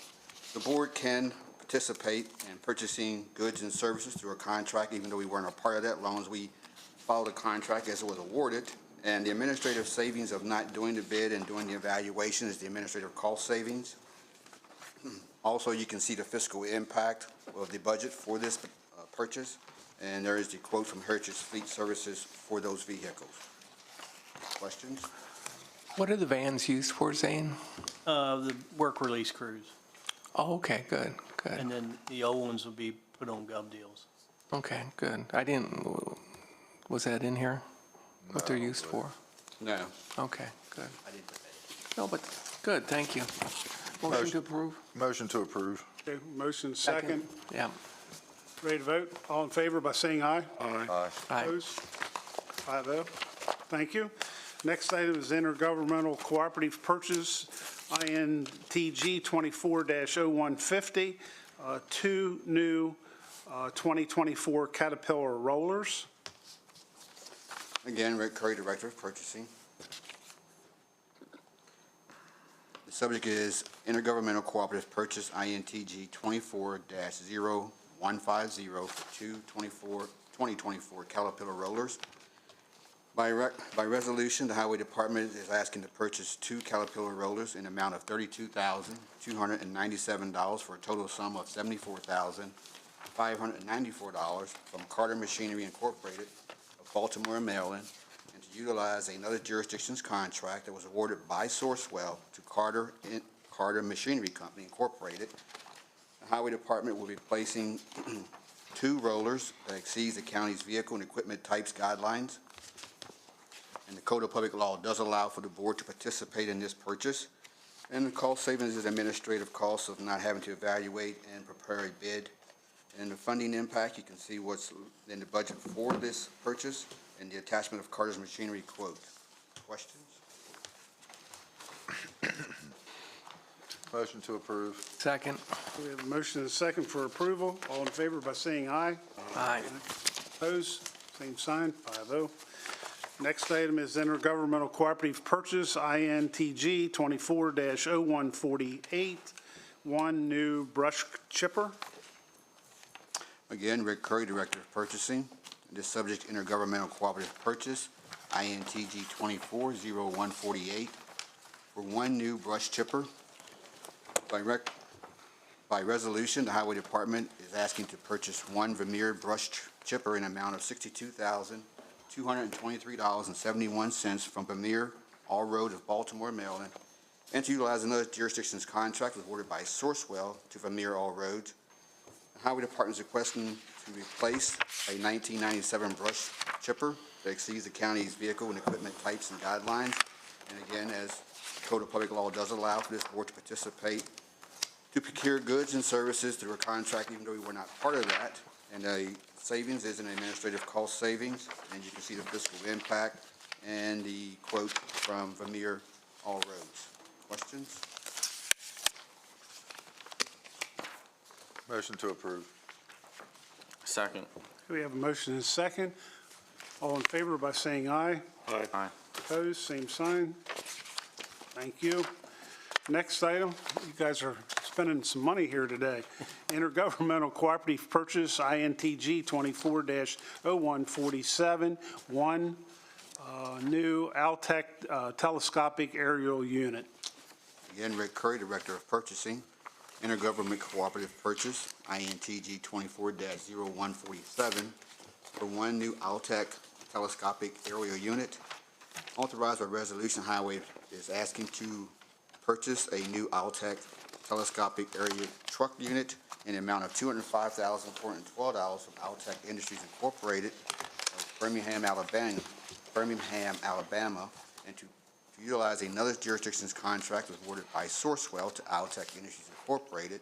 The board can participate in purchasing goods and services through a contract, even though we weren't a part of that, as long as we follow the contract as it was awarded. And the administrative savings of not doing the bid and doing the evaluation is the administrative cost savings. Also, you can see the fiscal impact of the budget for this purchase, and there is the quote from Heritage Fleet Services for those vehicles. Questions? What are the vans used for, Zane? The work release crews. Oh, okay, good, good. And then the old ones will be put on gov deals. Okay, good. I didn't, was that in here? What they're used for? No. Okay, good. No, but, good, thank you. Motion to approve? Motion to approve. Okay, motion second. Yeah. Ready to vote? All in favor by saying aye. Aye. Aye. Opposed? 5-0. Thank you. Next item is intergovernmental cooperative purchase, INTG 24-0150, 2 new 2024 Caterpillar rollers. Again, Rick Curry, Director of Purchasing. The subject is Intergovernmental Cooperative Purchase, INTG 24-0150 for 2024 Caterpillar rollers. By resolution, the Highway Department is asking to purchase 2 Caterpillar rollers in an amount of $32,297 for a total sum of $74,594 from Carter Machinery Incorporated of Baltimore, Maryland, and to utilize another jurisdiction's contract that was awarded by Sourcewell to Carter Machinery Company Incorporated. The Highway Department will be placing 2 rollers that exceeds the county's vehicle and equipment types guidelines. And the Code of Public Law does allow for the board to participate in this purchase. And the cost savings is administrative costs of not having to evaluate and prepare a bid. And the funding impact, you can see what's in the budget for this purchase and the attachment of Carter's Machinery quote. Questions? Motion to approve. Second. We have a motion and a second for approval. All in favor by saying aye. Aye. Opposed? Same sign, 5-0. Next item is Intergovernmental Cooperative Purchase, INTG 24-0148, 1 new brush chipper. Again, Rick Curry, Director of Purchasing. This subject, Intergovernmental Cooperative Purchase, INTG 24-0148, for 1 new brush chipper. By resolution, the Highway Department is asking to purchase 1 Vermeer brush chipper in an amount of $62,223.71 from Vermeer All Road of Baltimore, Maryland, and to utilize another jurisdiction's contract awarded by Sourcewell to Vermeer All Roads. The Highway Department is requesting to replace a 1997 brush chipper that exceeds the county's vehicle and equipment types and guidelines. And again, as Code of Public Law does allow for this board to participate to procure goods and services through a contract, even though we were not part of that. And the savings is an administrative cost savings, and you can see the fiscal impact and the quote from Vermeer All Roads. Questions? Motion to approve. Second. We have a motion and a second. All in favor by saying aye. Aye. Opposed? Same sign. Thank you. Next item, you guys are spending some money here today. Intergovernmental Cooperative Purchase, INTG 24-0147, 1 new Altec telescopic aerial unit. Again, Rick Curry, Director of Purchasing. Intergovernment Cooperative Purchase, INTG 24-0147, for 1 new Altec telescopic aerial unit. Authorized by resolution, Highway is asking to purchase a new Altec telescopic aerial truck unit in the amount of $205,412 from Altec Industries Incorporated of Birmingham, Alabama, and to utilize another jurisdiction's contract awarded by Sourcewell to Altec Industries Incorporated.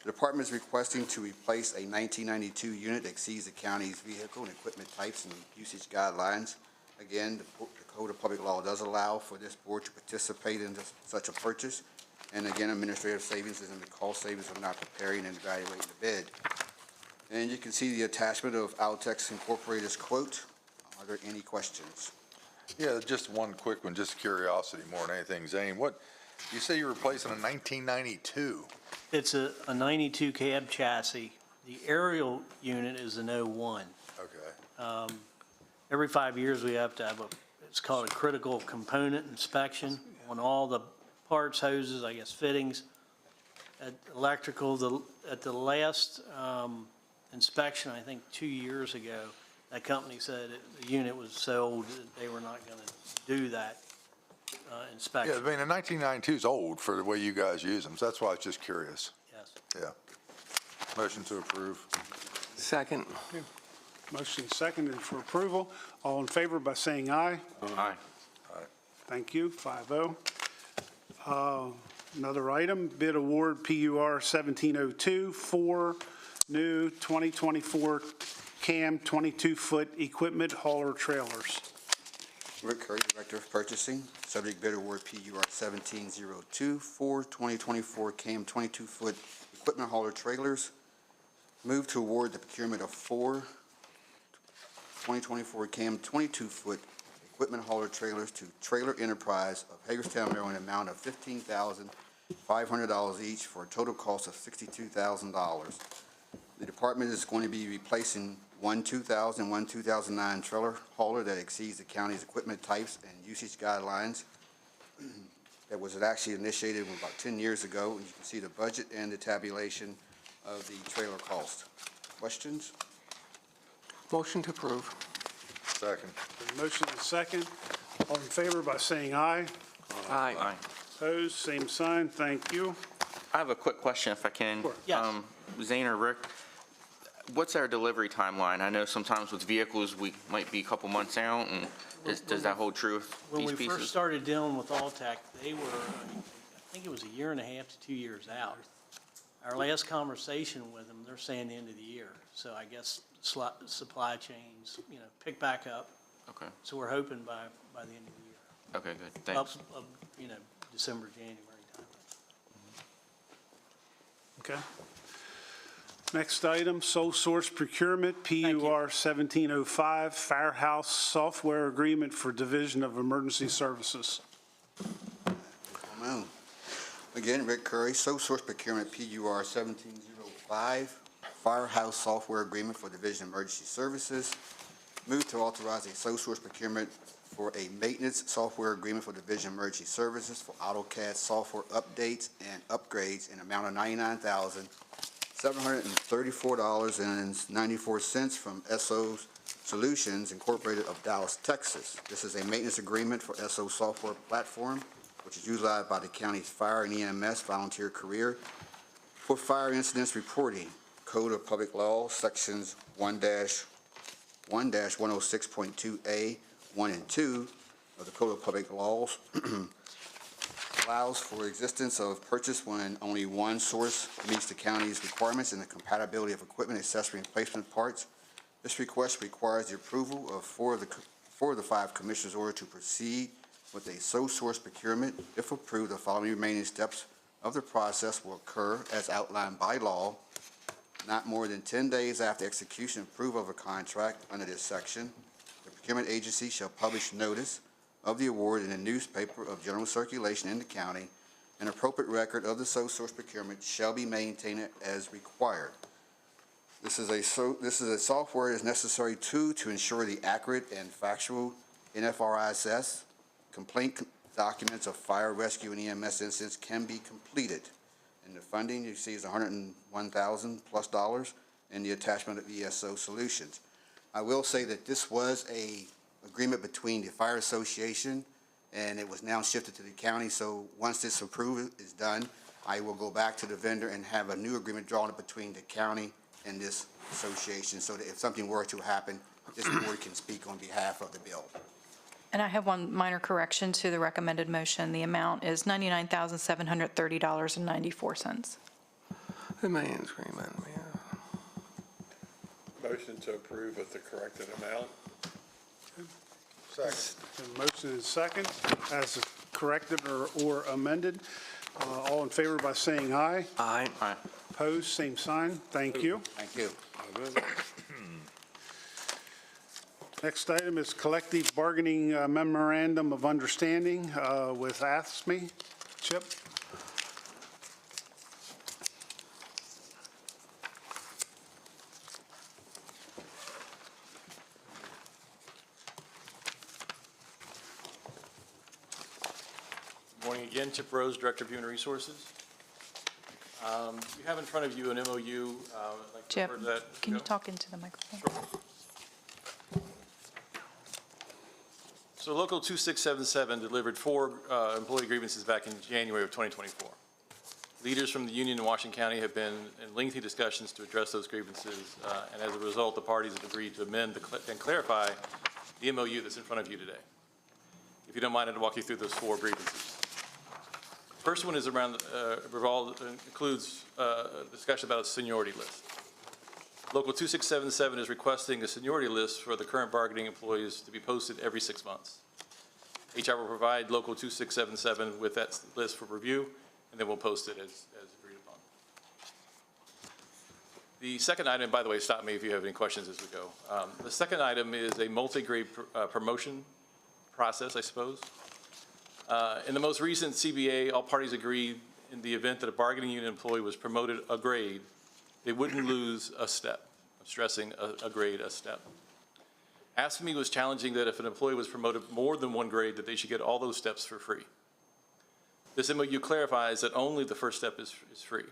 The department is requesting to replace a 1992 unit that exceeds the county's vehicle and equipment types and usage guidelines. Again, the Code of Public Law does allow for this board to participate in such a purchase. And again, administrative savings is in the cost savings of not preparing and evaluating the bid. And you can see the attachment of Altec Incorporated's quote. Are there any questions? Yeah, just one quick one, just curiosity more than anything. Zane, what, you say you're replacing a 1992? It's a 92 cab chassis. The aerial unit is an 01. Okay. Every 5 years, we have to have it's called a critical component inspection on all the parts, hoses, I guess fittings, electrical. At the last inspection, I think 2 years ago, that company said the unit was so old that they were not going to do that inspection. Yeah, I mean, the 1992 is old for the way you guys use them, so that's why I was just curious. Yes. Yeah. Motion to approve. Second. Motion seconded for approval. All in favor by saying aye. Aye. Thank you, 5-0. Another item, bid award PUR 1702, 4 new 2024 CAM 22-foot equipment hauler trailers. Rick Curry, Director of Purchasing. Subject bid award PUR 1702 for 2024 CAM 22-foot equipment hauler trailers. Move to award the procurement of 4 2024 CAM 22-foot equipment hauler trailers to Trailer Enterprise of Hagerstown, Maryland, amount of $15,500 each for a total cost of $62,000. The department is going to be replacing one 2000, one 2009 trailer hauler that exceeds the county's equipment types and usage guidelines. That was actually initiated about 10 years ago, and you can see the budget and the tabulation of the trailer cost. Questions? Motion to approve. Second. Motion is second. All in favor by saying aye. Aye. Opposed, same sign. Thank you. I have a quick question if I can. Sure. Yes. Zane or Rick, what's our delivery timeline? I know sometimes with vehicles, we might be a couple months out, and does that hold true with When these we pieces? first started dealing with Alltech, they were, I think it was 1.5 to 2 years out. Our last conversation with them, they're saying the end of the year. So I guess supply chains, pick back up. Okay, So we're hoping by the end of the year. okay, good, thanks. Up, December, January time. Okay. Next item, sole source procurement, PUR 1705, Firehouse Software Agreement for Division of Emergency Services. Well, again, Rick Curry, sole source procurement, PUR 1705, Firehouse Software Agreement for Division of Emergency Services. Move to authorize a sole source procurement for a maintenance software agreement for Division of Emergency Services for AutoCAD software updates and upgrades in amount of $99,734.94 from SO Solutions Incorporated of Dallas, Texas. This is a maintenance agreement for SO software platform, which is utilized by the county's fire and EMS volunteer career for fire incidents reporting. Code of Public Law, Sections 1-106.2A, 1 and 2 of the Code of Public Laws allows for existence of purchase when only one source meets the county's requirements and the compatibility of equipment, accessory, and placement parts. This request requires the approval of four of the 5 commissioners' order to proceed with a sole source procurement. If approved, the following remaining steps of the process will occur as outlined by law. Not more than 10 days after execution approval of a contract under this section, the procurement agency shall publish notice of the award in a newspaper of general circulation in the county. An appropriate record of the sole source procurement shall be maintained as required. This is a software that is necessary to ensure the accurate and factual NFRISS complaint documents of fire, rescue, and EMS incidents can be completed. And the funding you see is $101,000+ in the attachment of ESO Solutions. I will say that this was a agreement between the Fire Association, and it was now shifted to the county. So once this approval is done, I will go back to the vendor and have a new agreement drawn up between the county and this association, so that if something were to happen, this board can speak on behalf of the bill. And I have one minor correction to the recommended motion. The amount is $99,730.94. The maintenance agreement, yeah. Motion to approve with the corrected amount. Second. The motion is second, as corrected or amended. All in favor by saying aye. Aye. Aye. Opposed, same sign. Thank you. Thank you. Next item is collective bargaining memorandum of understanding with AFSCME. Chip? Good morning again, Chip Rose, Director of Human Resources. You have in front of you an MOU. I'd like to Chip, refer to that. can you talk into the microphone? So Local 2677 delivered 4 employee grievances back in January of 2024. Leaders from the union in Washington County have been in lengthy discussions to address those grievances, and as a result, the parties have agreed to amend and clarify the MOU that's in front of you today. If you don't mind, I'd walk you through those 4 grievances. First one is includes a discussion about a seniority list. Local 2677 is requesting a seniority list for the current bargaining employees to be posted every 6 months. HR will provide Local 2677 with that list for review, and then we'll post it as agreed upon. The second item, by the way, stop me if you have any questions as we go. The second item is a multi-grade promotion process, I suppose. In the most recent CBA, all parties agreed in the event that a bargaining unit employee was promoted a grade, they wouldn't lose a step. I'm stressing a grade, a step. AFSCME was challenging that if an employee was promoted more than one grade, that they should get all those steps for free. This MOU clarifies that only the first step is free.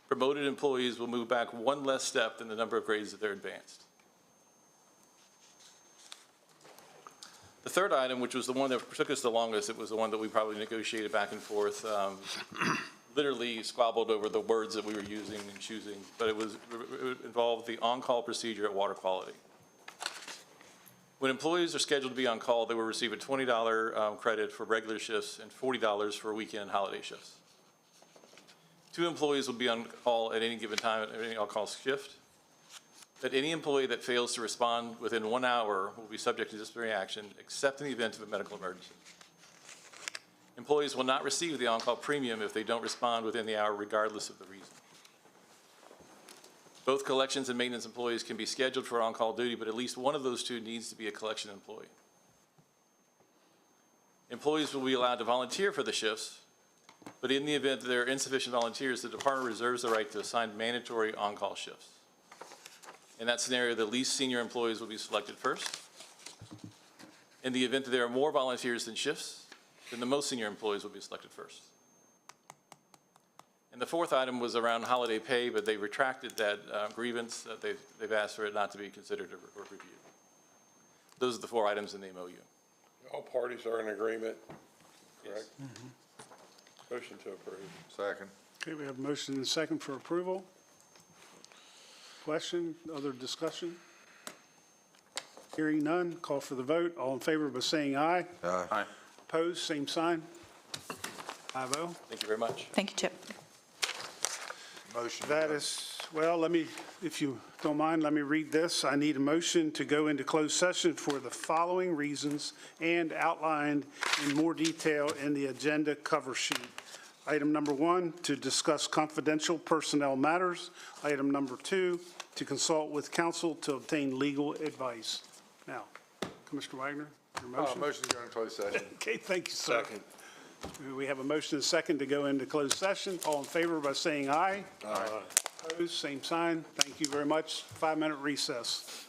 Promoted employees will move back one less step than the number of grades that they're advanced. The third item, which was the one that took us the longest, it was the one that we probably negotiated back and forth, literally squabbled over the words that we were using and choosing, but it involved the on-call procedure at Water Quality. When employees are scheduled to be on call, they will receive a $20 credit for regular shifts and $40 for weekend and holiday shifts. 2 employees will be on call at any given time at any on-call shift. That any employee that fails to respond within 1 hour will be subject to disciplinary action, except in the event of a medical emergency. Employees will not receive the on-call premium if they don't respond within the hour, regardless of the reason. Both collections and maintenance employees can be scheduled for on-call duty, but at least one of those 2 needs to be a collection employee. Employees will be allowed to volunteer for the shifts, but in the event that there are insufficient volunteers, the department reserves the right to assign mandatory on-call shifts. In that scenario, the least senior employees will be selected first. In the event that there are more volunteers than shifts, then the most senior employees will be selected first. And the fourth item was around holiday pay, but they retracted that grievance. They've asked for it not to be considered or reviewed. Those are the 4 items in the MOU. All parties are in agreement, correct? Motion to approve. Second. Okay, we have a motion and a second for approval. Question, other discussion? Hearing none, call for the vote. All in favor by saying aye. Aye. Opposed, same sign. 5-0. Thank you very much. Thank you, Chip. Motion. That is, well, let me, if you don't mind, let me read this. I need a motion to go into closed session for the following reasons and outlined in more detail in the agenda cover sheet. Item number 1, to discuss confidential personnel matters. Item number 2, to consult with counsel to obtain legal advice. Now, Commissioner Wagner, your motion? Motion to go into closed session. Okay, thank you, sir. Second. We have a motion and a second to go into closed session. All in favor by saying aye. Aye. Opposed, same sign. Thank you very much. 5-minute recess.